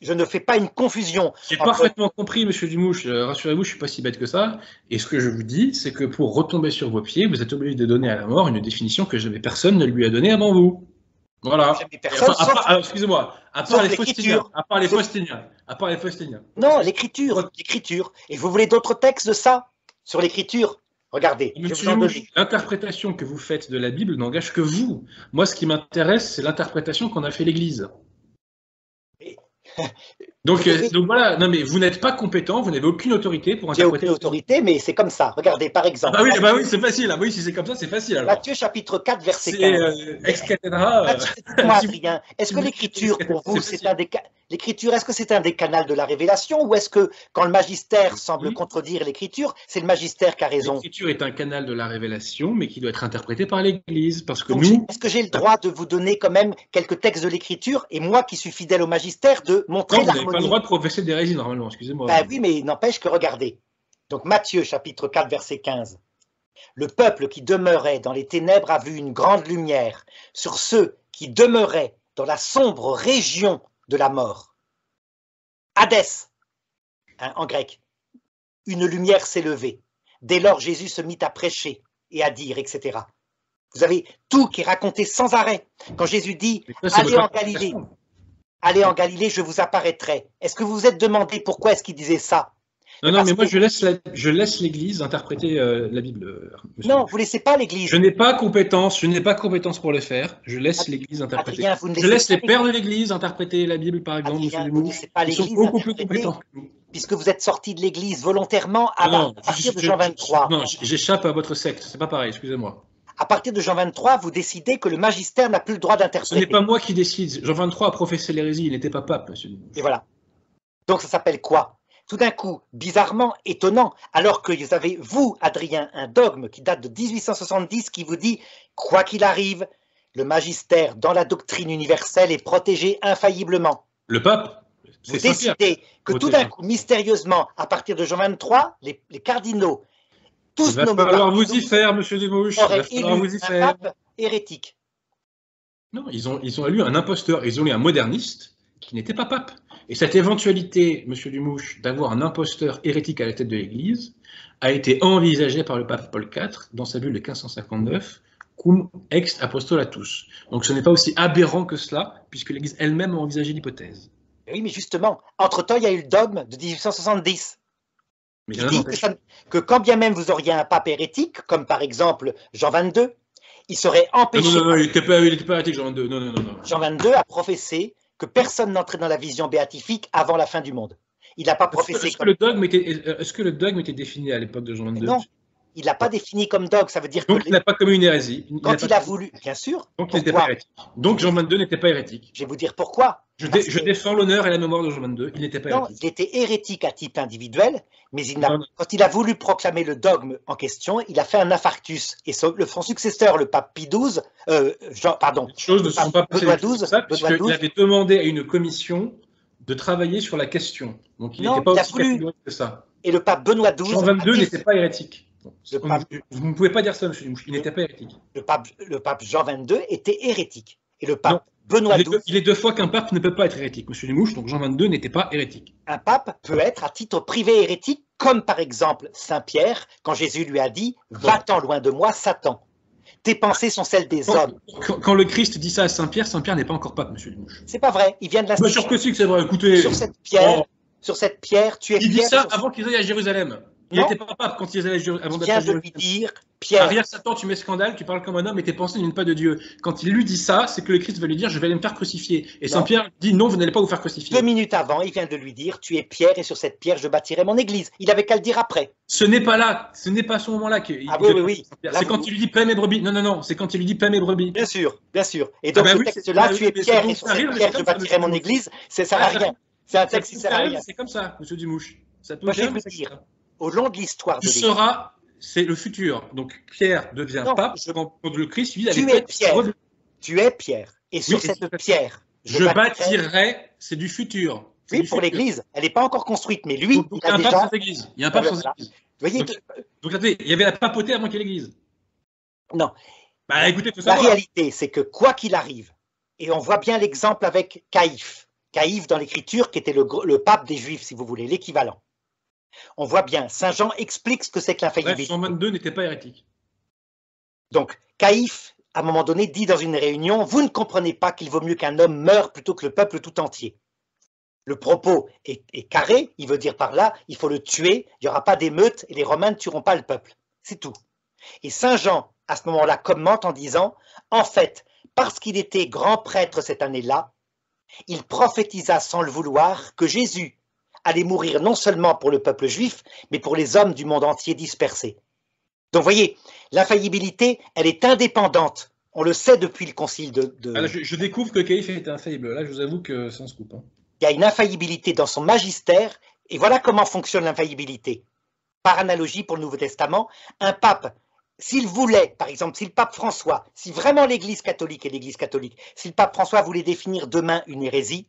Je ne fais pas une confusion. J'ai parfaitement compris, monsieur Dumouche. Rassurez-vous, je ne suis pas si bête que ça. Et ce que je vous dis, c'est que pour retomber sur vos pieds, vous êtes obligé de donner à la mort une définition que jamais personne ne lui a donnée avant vous. Voilà. Excusez-moi. À part les Faustiniens. Non, l'écriture. Et vous voulez d'autres textes de ça sur l'écriture? Regardez. L'interprétation que vous faites de la Bible n'engage que vous. Moi, ce qui m'intéresse, c'est l'interprétation qu'en a fait l'Église. Donc voilà, non mais vous n'êtes pas compétent, vous n'avez aucune autorité pour interpréter. J'ai aucune autorité, mais c'est comme ça. Regardez, par exemple. Ah oui, c'est facile. Ah oui, si c'est comme ça, c'est facile. Alors. Matthieu chapitre 4, verset 15. Ex cathedra. Dites-moi, Adrien, est-ce que l'écriture, pour vous, l'écriture, est-ce que c'est un des canaux de la révélation, ou est-ce que quand le magistère semble contredire l'écriture, c'est le magistère qui a raison? L'écriture est un canal de la révélation, mais qui doit être interprété par l'Église, parce que Est-ce que j'ai le droit de vous donner quand même quelques textes de l'écriture, et moi qui suis fidèle au magistère, de montrer l'harmonie? Vous n'avez pas le droit de professer d'hérésie normalement, excusez-moi. Ben oui, mais il n'empêche que regardez. Donc Matthieu chapitre 4, verset 15. Le peuple qui demeurait dans les ténèbres a vu une grande lumière sur ceux qui demeuraient dans la sombre région de la mort. Hadès, en grec. Une lumière s'est levée. Dès lors, Jésus se mit à prêcher et à dire, etc. Vous avez tout qui est raconté sans arrêt. Quand Jésus dit « Allez en Galilée ». Allez en Galilée, je vous apparaîtrai. Est-ce que vous vous êtes demandé pourquoi est-ce qu'il disait ça? Non, mais moi je laisse l'Église interpréter la Bible. Non, vous ne laissez pas l'Église. Je n'ai pas compétence pour le faire. Je laisse l'Église interpréter. Je laisse les pères de l'Église interpréter la Bible, par exemple. Ils sont beaucoup plus compétents. Puisque vous êtes sorti de l'Église volontairement à partir de Jean 23. Non, j'échappe à votre secte. C'est pas pareil, excusez-moi. À partir de Jean 23, vous décidez que le magistère n'a plus le droit d'interpréter. Ce n'est pas moi qui décide. Jean 23 a professé l'hérésie, il n'était pas pape, monsieur. Et voilà. Donc ça s'appelle quoi? Tout d'un coup, bizarrement, étonnant, alors que vous avez, vous, Adrien, un dogme qui date de 1870 qui vous dit, quoi qu'il arrive, le magistère dans la doctrine universelle est protégé infailliblement. Le pape? Vous décidez que tout d'un coup, mystérieusement, à partir de Jean 23, les cardinaux, tous nos cardinaux, vous y faire, monsieur Dumouche. Auraient élu un pape hérétique. Non, ils ont élu un imposteur, ils ont élu un moderniste qui n'était pas pape. Et cette éventualité, monsieur Dumouche, d'avoir un imposteur hérétique à la tête de l'Église a été envisagée par le pape Paul IV dans sa bulle de 1559, cum ex apostolatus. Donc ce n'est pas aussi aberrant que cela, puisque l'Église elle-même a envisagé l'hypothèse. Oui, mais justement, entre-temps, il y a eu le dogme de 1870. Qui dit que quand bien même vous auriez un pape hérétique, comme par exemple Jean XXII, il serait empêché. Non, il n'était pas hérétique, Jean 22. Non. Jean 22 a professé que personne n'entrait dans la vision béatifique avant la fin du monde. Il n'a pas professé. Est-ce que le dogme était défini à l'époque de Jean 22? Non, il l'a pas défini comme dogme. Ça veut dire donc il n'a pas commis une hérésie. Quand il a voulu, bien sûr. Donc il n'était pas hérétique. Donc Jean 22 n'était pas hérétique. Je vais vous dire pourquoi. Je défends l'honneur et la mémoire de Jean 22. Il n'était pas hérétique. Non, il était hérétique à titre individuel, mais quand il a voulu proclamer le dogme en question, il a fait un infarctus. Et son successeur, le pape Pie XII, Les choses ne sont pas passées puisqu'il avait demandé à une commission de travailler sur la question. Donc il n'était pas aussi catégorique que ça. Et le pape Benoît XII. Jean 22 n'était pas hérétique. Vous ne pouvez pas dire ça, monsieur Dumouche. Il n'était pas hérétique. Le pape Jean 22 était hérétique. Et le pape Benoît XII. Il est 2 fois qu'un pape ne peut pas être hérétique, monsieur Dumouche. Donc Jean 22 n'était pas hérétique. Un pape peut être à titre privé hérétique, comme par exemple Saint Pierre, quand Jésus lui a dit « Va-t'en loin de moi, Satan ». Tes pensées sont celles des hommes. Quand le Christ dit ça à Saint Pierre n'est pas encore pape, monsieur Dumouche. C'est pas vrai. Il vient de l'institution. Bien sûr que si, que c'est vrai. Écoutez. Sur cette pierre, tu es Il Pierre. dit ça avant qu'ils aillent à Jérusalem. Il n'était pas pape quand ils allaient à Jérusalem. Il vient de lui dire, Pierre. Arrière Satan, tu mets scandale, tu parles comme un homme et tes pensées ne viennent pas de Dieu. Quand il lui dit ça, c'est que le Christ va lui dire, je vais aller me faire crucifier. Et Saint Pierre dit, non, vous n'allez pas vous faire crucifier. 2 minutes avant, il vient de lui dire, tu es Pierre et sur cette pierre, je bâtirai mon église. Il avait qu'à le dire après. Ce n'est pas là, ce n'est pas à ce moment-là que. Oui. C'est quand il lui dit, paie mes brebis. Non, c'est quand il lui dit, paie mes brebis. Bien sûr. Et donc, ce texte-là, tu es Pierre et sur cette pierre, je bâtirai mon église, ça sert à rien. C'est un texte qui sert à rien. C'est comme ça, monsieur Dumouche. Ça peut dire. Au long de l'histoire de l'Église. C'est le futur. Donc Pierre devient pape quand le Christ lui tu es Pierre. Tu es Pierre. Et sur cette pierre, je bâtirai, c'est du futur. Oui, pour l'Église. Elle n'est pas encore construite, mais lui, il y a un pape sans Église. Il y a un pape sans Église. Voyez donc il y avait la papauté avant qu'il y ait l'Église. Non. Écoutez, la réalité, c'est que quoi qu'il arrive, et on voit bien l'exemple avec Caïphe dans l'Écriture, qui était le pape des Juifs, si vous voulez, l'équivalent. On voit bien, Saint Jean explique ce que c'est que l'infaillibilité. Jean 22 n'était pas hérétique. Donc, Caïphe, à un moment donné, dit dans une réunion, vous ne comprenez pas qu'il vaut mieux qu'un homme meure plutôt que le peuple tout entier. Le propos est carré, il veut dire par là, il faut le tuer, il n'y aura pas d'émeute et les Romains ne tueront pas le peuple. C'est tout. Et Saint Jean, à ce moment-là, commente en disant, en fait, parce qu'il était grand prêtre cette année-là, il prophétisa sans le vouloir que Jésus allait mourir non seulement pour le peuple juif, mais pour les hommes du monde entier dispersés. Donc, vous voyez, l'infaillibilité, elle est indépendante. On le sait depuis le concile de... je découvre que Caïphe était infaillible. Là, je vous avoue que c'est un scoop. Il y a une infaillibilité dans son magistère, et voilà comment fonctionne l'infaillibilité. Par analogie, pour le Nouveau Testament, un pape, s'il voulait, par exemple, si le pape François, si vraiment l'Église catholique est l'Église catholique, si le pape François voulait définir demain une hérésie,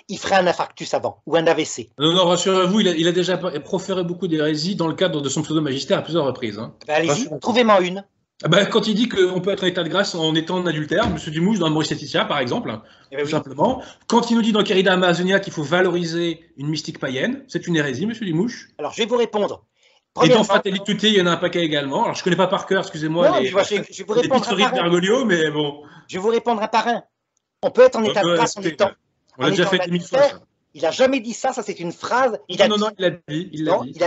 il ferait un infarctus avant, ou un AVC. Non, rassurez-vous, il a déjà proféré beaucoup d'hérésies dans le cadre de son pseudo-magistère à plusieurs reprises. Allez-y, trouvez-moi une. Quand il dit qu'on peut être en état de grâce en étant en adultère, M. Dumouche dans Maurice Laetitia, par exemple, tout simplement. Quand il nous dit dans Querida Amazonia qu'il faut valoriser une mystique païenne, c'est une hérésie, M. Dumouche. Alors, je vais vous répondre. Et dans Fratelli Tutti, il y en a un paquet également. Alors, je ne connais pas par cœur, excusez-moi, je vais vous répondre un par un. Bergoglio, mais bon. Je vais vous répondre un par un. On peut être en état de grâce en étant... On l'a déjà fait 1000 fois, ça. Il n'a jamais dit ça, c'est une phrase. Il a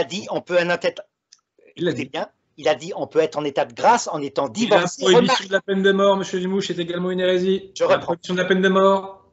dit, on peut un tête. Il a dit, on peut être en état de grâce en étant divorcé. La prohibition de la peine de mort, M. Dumouche, est également une hérésie. La prohibition de la peine de mort.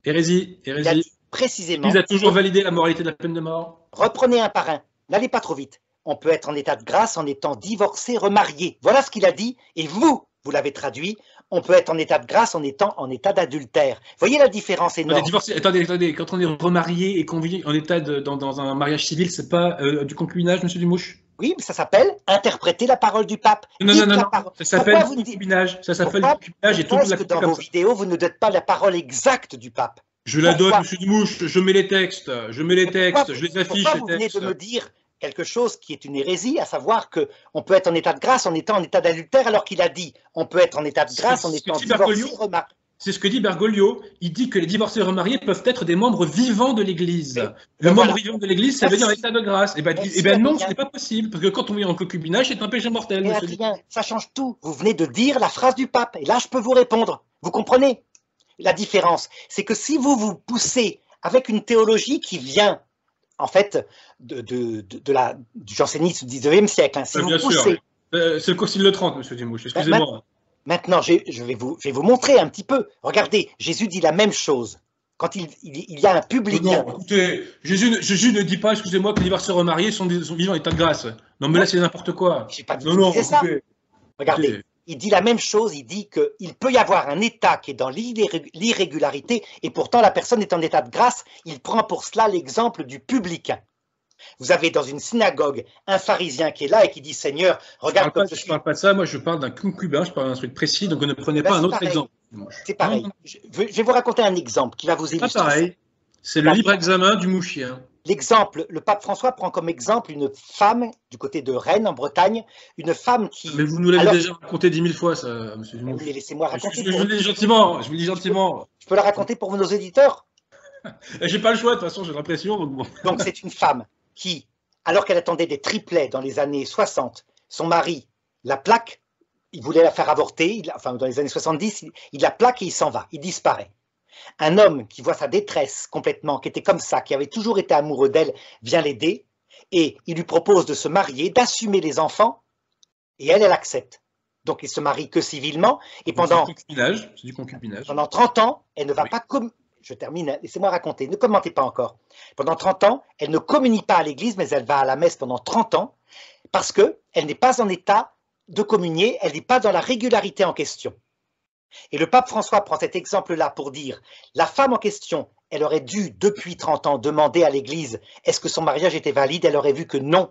Hérésie. Il a dit précisément. Il a toujours validé la moralité de la peine de mort. Reprenez un par un. N'allez pas trop vite. On peut être en état de grâce en étant divorcé, remarié. Voilà ce qu'il a dit. Et vous l'avez traduit. On peut être en état de grâce en étant en état d'adultère. Voyez la différence énorme. Attendez, quand on est remarié et qu'on vit en état dans un mariage civil, c'est pas du concubinage, monsieur Dumouche? Oui, mais ça s'appelle interpréter la parole du pape. Non, ça s'appelle concubinage. Ça s'appelle concubinage et tout le monde. Dans vos vidéos, vous ne donnez pas la parole exacte du pape. Je la donne, monsieur Dumouche, je mets les textes, je les affiche. Pourquoi vous venez de me dire quelque chose qui est une hérésie, à savoir qu'on peut être en état de grâce en étant en état d'adultère, alors qu'il a dit on peut être en état de grâce en étant divorcé, remarié. C'est ce que dit Bergoglio. Il dit que les divorcés remariés peuvent être des membres vivants de l'Église. Le membre vivant de l'Église, ça veut dire en état de grâce. Eh ben non, ce n'est pas possible, parce que quand on vit en concubinage, c'est un péché mortel. Mais Adrien, ça change tout. Vous venez de dire la phrase du pape, et là je peux vous répondre. Vous comprenez la différence? C'est que si vous vous poussez avec une théologie qui vient en fait, du jansénisme du 19e siècle. Si vous poussez... C'est le concile de Trente, monsieur Dumouche, excusez-moi. Maintenant, je vais vous montrer un petit peu. Regardez, Jésus dit la même chose. Quand il y a un public. Non, écoutez, Jésus ne dit pas, excusez-moi, qu'il va se remarier, sont vivants en état de grâce. Non, mais là, c'est n'importe quoi. Je n'ai pas dit qu'il disait ça. Regardez, il dit la même chose, il dit qu'il peut y avoir un état qui est dans l'irrégularité et pourtant la personne est en état de grâce. Il prend pour cela l'exemple du publicain. Vous avez dans une synagogue un pharisien qui est là et qui dit « Seigneur, regarde comme je suis… » Je ne parle pas de ça, moi je parle d'un concubin, je parle d'un truc précis, donc ne prenez pas un autre exemple. C'est pareil. Je vais vous raconter un exemple qui va vous illustrer. C'est pareil, c'est le libre examen du mouchien. L'exemple, le pape François prend comme exemple une femme du côté de Rennes, en Bretagne, une femme qui… Mais vous nous l'avez déjà raconté 10 000 fois, ça, monsieur Dumouche. Mais laissez-moi raconter. Je vous le dis gentiment, Je peux la raconter pour nos auditeurs? J'ai pas le choix, de toute façon, j'ai l'impression. Donc c'est une femme qui, alors qu'elle attendait des triplets dans les années 60, son mari la plaque, il voulait la faire avorter, enfin dans les années 70, il la plaque et il s'en va, il disparaît. Un homme qui voit sa détresse complètement, qui était comme ça, qui avait toujours été amoureux d'elle, vient l'aider et il lui propose de se marier, d'assumer les enfants et elle accepte. Donc il se marie que civilement et pendant… C'est du concubinage. Pendant 30 ans, elle ne va pas… Je termine, laissez-moi raconter, ne commentez pas encore. Pendant 30 ans, elle ne communie pas à l'église, mais elle va à la messe pendant 30 ans, parce qu'elle n'est pas en état de communier, elle n'est pas dans la régularité en question. Et le pape François prend cet exemple-là pour dire, la femme en question, elle aurait dû, depuis 30 ans, demander à l'église, est-ce que son mariage était valide, elle aurait vu que non.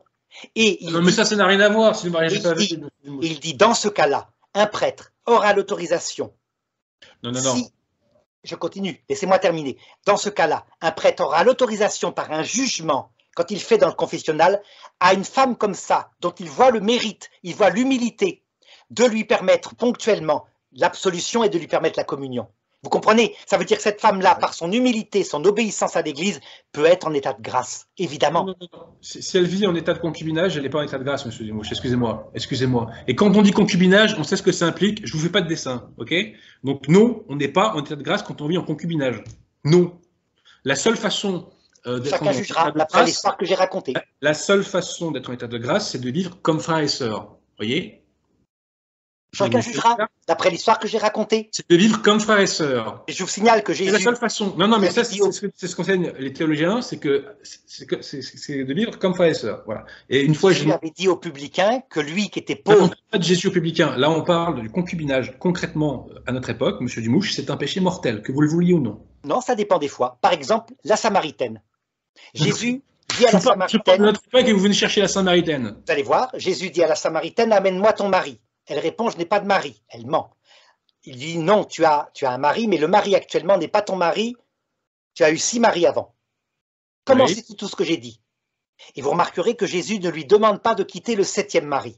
Et non, mais ça n'a rien à voir, si le mariage n'est pas valide. Il dit, dans ce cas-là, un prêtre aura l'autorisation. Non. Je continue, laissez-moi terminer. Dans ce cas-là, un prêtre aura l'autorisation par un jugement, quand il fait dans le confessionnal, à une femme comme ça, dont il voit le mérite, il voit l'humilité, de lui permettre ponctuellement l'absolution et de lui permettre la communion. Vous comprenez? Ça veut dire que cette femme-là, par son humilité, son obéissance à l'Église, peut être en état de grâce, évidemment. Non. Si elle vit en état de concubinage, elle n'est pas en état de grâce, monsieur Dumouche, excusez-moi. Et quand on dit concubinage, on sait ce que ça implique, je ne vous fais pas de dessin, ok? Donc non, on n'est pas en état de grâce quand on vit en concubinage. Non. La seule façon d'être Chacun jugera d'après l'histoire que j'ai racontée. La seule façon d'être en état de grâce, c'est de vivre comme frères et sœurs, voyez? Chacun jugera d'après l'histoire que j'ai racontée. C'est de vivre comme frères et sœurs. Et je vous signale que Jésus… C'est la seule façon. Non, mais ça, c'est ce qu'enseignent les théologiens, c'est de vivre comme frères et sœurs. Voilà. Et une fois, Jésus avait dit aux publicains que lui qui était pauvre… On ne parle pas de Jésus aux publicains. Là, on parle du concubinage. Concrètement, à notre époque, monsieur Dumouche, c'est un péché mortel, que vous le vouliez ou non. Non, ça dépend des fois. Par exemple, la Samaritaine. Jésus dit à la Samaritaine… Je parle de notre époque et vous venez chercher la Samaritaine. Vous allez voir, Jésus dit à la Samaritaine, amène-moi ton mari. Elle répond, je n'ai pas de mari. Elle ment. Il dit, non, tu as un mari, mais le mari actuellement n'est pas ton mari. Tu as eu 6 maris avant. Comment c'est tout ce que j'ai dit? Et vous remarquerez que Jésus ne lui demande pas de quitter le 7e mari.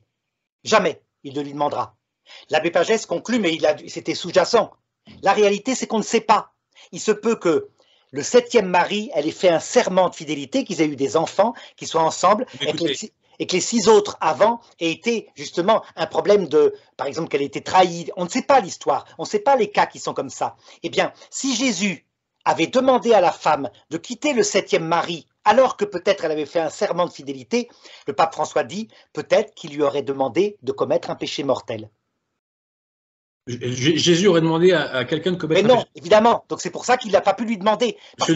Jamais il ne lui demandera. L'abbé Pagès conclut, mais c'était sous-jacent. La réalité, c'est qu'on ne sait pas. Il se peut que le 7e mari, elle ait fait un serment de fidélité, qu'ils aient eu des enfants, qu'ils soient ensemble, et que les 6 autres avant aient été justement un problème de, par exemple, qu'elle ait été trahie. On ne sait pas l'histoire, on ne sait pas les cas qui sont comme ça. Eh bien, si Jésus avait demandé à la femme de quitter le 7e mari, alors que peut-être elle avait fait un serment de fidélité, le pape François dit peut-être qu'il lui aurait demandé de commettre un péché mortel. Jésus aurait demandé à quelqu'un de commettre un péché. Mais non, évidemment. Donc c'est pour ça qu'il n'a pas pu lui demander. Le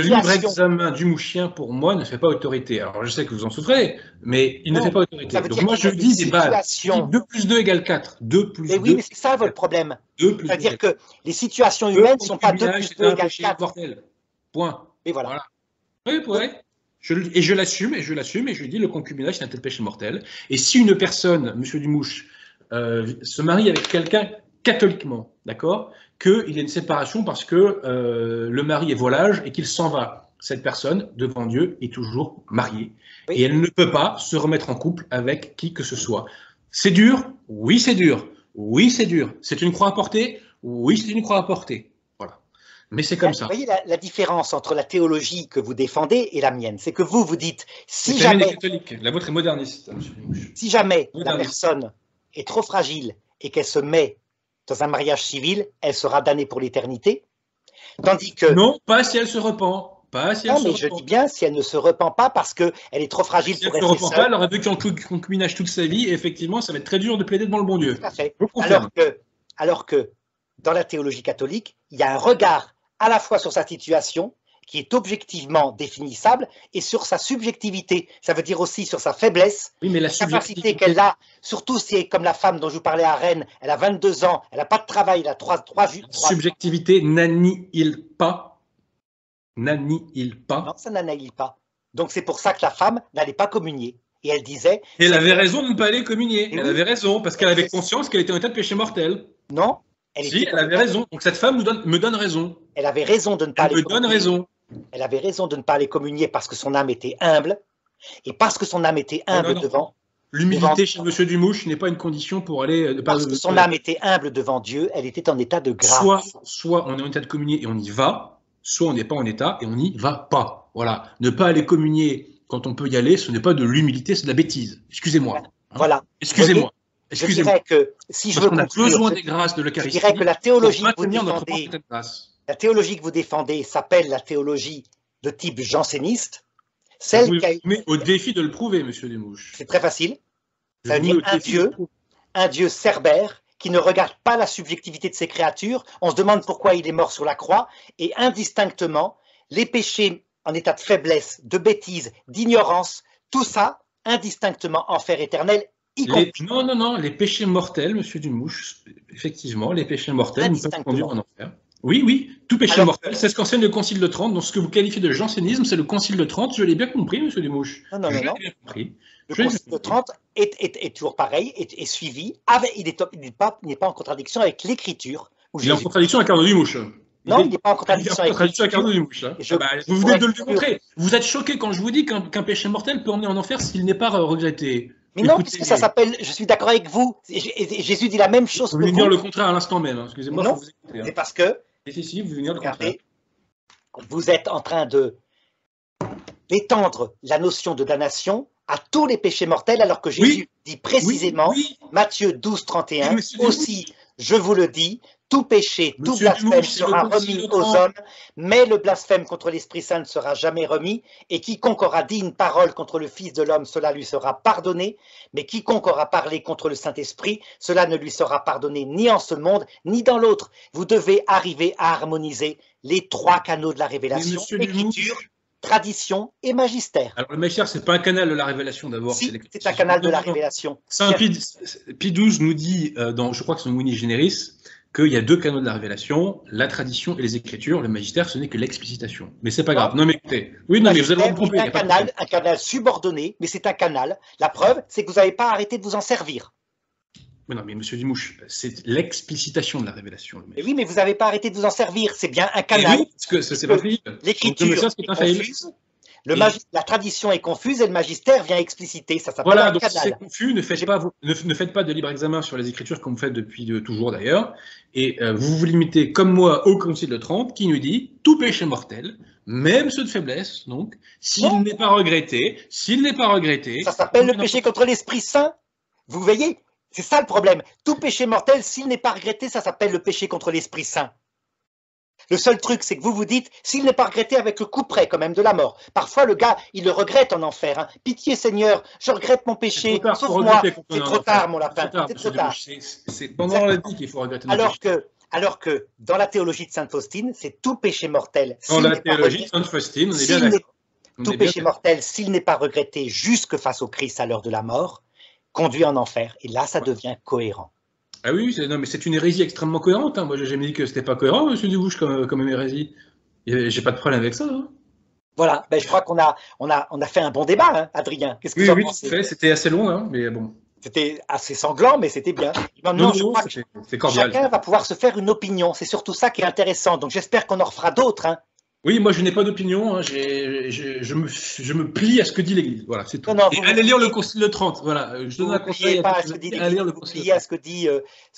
libre examen du mouchien, pour moi, ne fait pas autorité. Alors je sais que vous en souffrez, mais il ne fait pas autorité. Donc moi je dis des bases. 2 plus 2 égale 4. 2 plus 2. Oui, mais c'est ça votre problème. C'est-à-dire que les situations humaines ne sont pas 2 plus 2 égale 4. Mortel. Point. Et voilà. Oui. Je l'assume, et je dis le concubinage c'est un tel péché mortel. Et si une personne, monsieur Dumouche, se marie avec quelqu'un catholiquement, d'accord, qu'il y a une séparation parce que le mari est volage et qu'il s'en va. Cette personne, devant Dieu, est toujours mariée. Oui. Et elle ne peut pas se remettre en couple avec qui que ce soit. C'est dur? Oui, c'est dur. Oui, c'est dur. C'est une croix à porter? Oui, c'est une croix à porter. Voilà. Mais c'est comme ça. Vous voyez la différence entre la théologie que vous défendez et la mienne, c'est que vous dites, si jamais… jamais… catholique. La vôtre est moderniste, monsieur Dumouche. Si jamais la personne est trop fragile et qu'elle se met dans un mariage civil, elle sera damnée pour l'éternité. Tandis que… Non, pas si elle se repent. Pas si elle se repent. Je dis bien si elle ne se repent pas parce qu'elle est trop fragile pour rester seule. Si elle ne se repent pas, elle aurait vécu en concubinage toute sa vie et effectivement, ça va être très dur de plaider devant le bon Dieu. Tout à fait. Alors que Alors que dans la théologie catholique, il y a un regard à la fois sur sa situation, qui est objectivement définissable, et sur sa subjectivité. Ça veut dire aussi sur sa faiblesse, oui, mais la capacité qu'elle a, surtout si elle est comme la femme dont je vous parlais à Rennes, elle a 22 ans, elle n'a pas de travail, elle a 3 subjectivité n'annihile pas. N'annihile pas. Non, ça n'annihile pas. Donc c'est pour ça que la femme n'allait pas communier. Et elle disait... Et elle avait raison de ne pas aller communier. Elle avait raison, parce qu'elle avait conscience qu'elle était en état de péché mortel. Non. Elle avait raison. Donc cette femme me donne raison. Elle avait raison de ne pas aller communier. Elle me donne raison. Elle avait raison de ne pas aller communier parce que son âme était humble. Et parce que son âme était humble devant... L'humilité chez M. Dumouche n'est pas une condition pour aller... Parce que son âme était humble devant Dieu, elle était en état de grâce. Soit on est en état de communier et on y va, soit on n'est pas en état et on n'y va pas. Voilà. Ne pas aller communier quand on peut y aller, ce n'est pas de l'humilité, c'est de la bêtise. Excusez-moi. Voilà. Excusez-moi. Je dirais que si je veux conclure, besoin des grâces de l'Eucharistie, je dirais que la théologie que vous défendez s'appelle la théologie de type janséniste. Vous met au défi de le prouver, M. Dumouche. C'est très facile. Ça veut dire un Dieu cerbère qui ne regarde pas la subjectivité de ses créatures. On se demande pourquoi il est mort sur la croix. Et indistinctement, les péchés en état de faiblesse, de bêtise, d'ignorance, tout ça, indistinctement, enfer éternel, y compris. Non, les péchés mortels, M. Dumouche, effectivement, les péchés mortels nous peuvent conduire en enfer. Oui, tout péché mortel, c'est ce qu'enseigne le Concile de Trente. Donc ce que vous qualifiez de jansénisme, c'est le Concile de Trente. Je l'ai bien compris, M. Dumouche. Non. Bien compris. Le Concile de Trente est toujours pareil, est suivi. Il n'est pas en contradiction avec l'Écriture. Il est en contradiction avec Arnaud Dumouche. Non, il n'est pas en contradiction avec Arnaud Dumouche. Vous venez de le démontrer. Vous êtes choqué quand je vous dis qu'un péché mortel peut emmener en enfer s'il n'est pas regretté. Mais non, puisque ça s'appelle, je suis d'accord avec vous. Jésus dit la même chose que vous. Vous venez dire le contraire à l'instant même. Excusez-moi. Non, c'est parce que si, vous venez dire le contraire. Vous êtes en train d'étendre la notion de damnation à tous les péchés mortels, alors que Jésus dit précisément, Matthieu 12, 31, aussi, je vous le dis, tout péché, tout blasphème sera remis aux hommes, mais le blasphème contre l'Esprit Saint ne sera jamais remis, et quiconque aura dit une parole contre le Fils de l'homme, cela lui sera pardonné, mais quiconque aura parlé contre le Saint-Esprit, cela ne lui sera pardonné ni en ce monde, ni dans l'autre. Vous devez arriver à harmoniser les trois canaux de la révélation, écriture, tradition et magistère. Alors le magistère, c'est pas un canal de la révélation d'abord. Si, c'est un canal de la révélation. Saint Pie XII nous dit, je crois que c'est dans Vini Generis, qu'il y a deux canaux de la révélation, la tradition et les écritures. Le magistère, ce n'est que l'explicitation. Mais c'est pas grave. Non, mais écoutez. Oui, non, mais vous allez vous tromper. Un canal subordonné, mais c'est un canal. La preuve, c'est que vous n'avez pas arrêté de vous en servir. Mais non, mais monsieur Dumouche, c'est l'explicitation de la révélation. Mais oui, mais vous n'avez pas arrêté de vous en servir. C'est bien un canal. Oui, parce que c'est pas faillible. L'écriture est confuse. La tradition est confuse et le magistère vient expliciter. Ça s'appelle un donc canal. si c'est confus, ne faites pas de libre examen sur les Écritures comme vous faites depuis toujours d'ailleurs. Et vous vous limitez, comme moi, au Concile de Trente qui nous dit tout péché mortel, même ceux de faiblesse, donc, s'il n'est pas regretté. Ça s'appelle le péché contre l'Esprit Saint. Vous voyez, c'est ça le problème. Tout péché mortel, s'il n'est pas regretté, ça s'appelle le péché contre l'Esprit Saint. Le seul truc, c'est que vous vous dites, s'il n'est pas regretté avec le coup près quand même de la mort. Parfois, le gars, il le regrette en enfer. Hein. Pitié Seigneur, je regrette mon péché, sauve-moi. C'est trop tard, mon lapin. C'est trop tard. C'est pendant la vie qu'il faut regretter nos péchés. Alors que dans la théologie de Sainte Faustine, c'est tout péché mortel. Dans la théologie de Sainte Faustine, on est bien d'accord. Tout péché mortel, s'il n'est pas regretté jusque face au Christ à l'heure de la mort, conduit en enfer. Et là, ça devient cohérent. Ah oui, mais c'est une hérésie extrêmement cohérente. Hein. Moi, j'ai jamais dit que c'était pas cohérent, monsieur Dumouche, comme hérésie. J'ai pas de problème avec ça. Hein. Voilà, je crois qu'on a fait un bon débat, hein, Adrien. Qu'est-ce que vous en pensez ? Oui, c'était assez long, hein, mais bon. C'était assez sanglant, mais c'était bien. Maintenant, je crois que chacun va pouvoir se faire une opinion. C'est surtout ça qui est intéressant. Donc, j'espère qu'on en refera d'autres. Hein. Oui, moi, je n'ai pas d'opinion. Hein. Je me plie à ce que dit l'Église. Voilà, c'est tout. Et allez lire le Concile de Trente. Voilà, je donne un conseil. À ce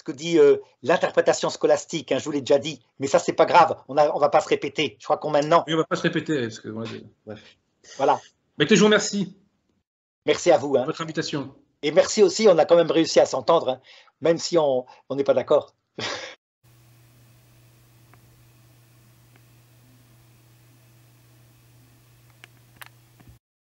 que dit l'interprétation scolastique. Hein, je vous l'ai déjà dit. Mais ça, c'est pas grave. On va pas se répéter. Je crois qu'on maintenant. Oui, on va pas se répéter. Parce que, bref. Voilà. Mais je vous remercie. Merci à vous. Hein. Votre invitation. Et merci aussi. On a quand même réussi à s'entendre, hein, même si on n'est pas d'accord.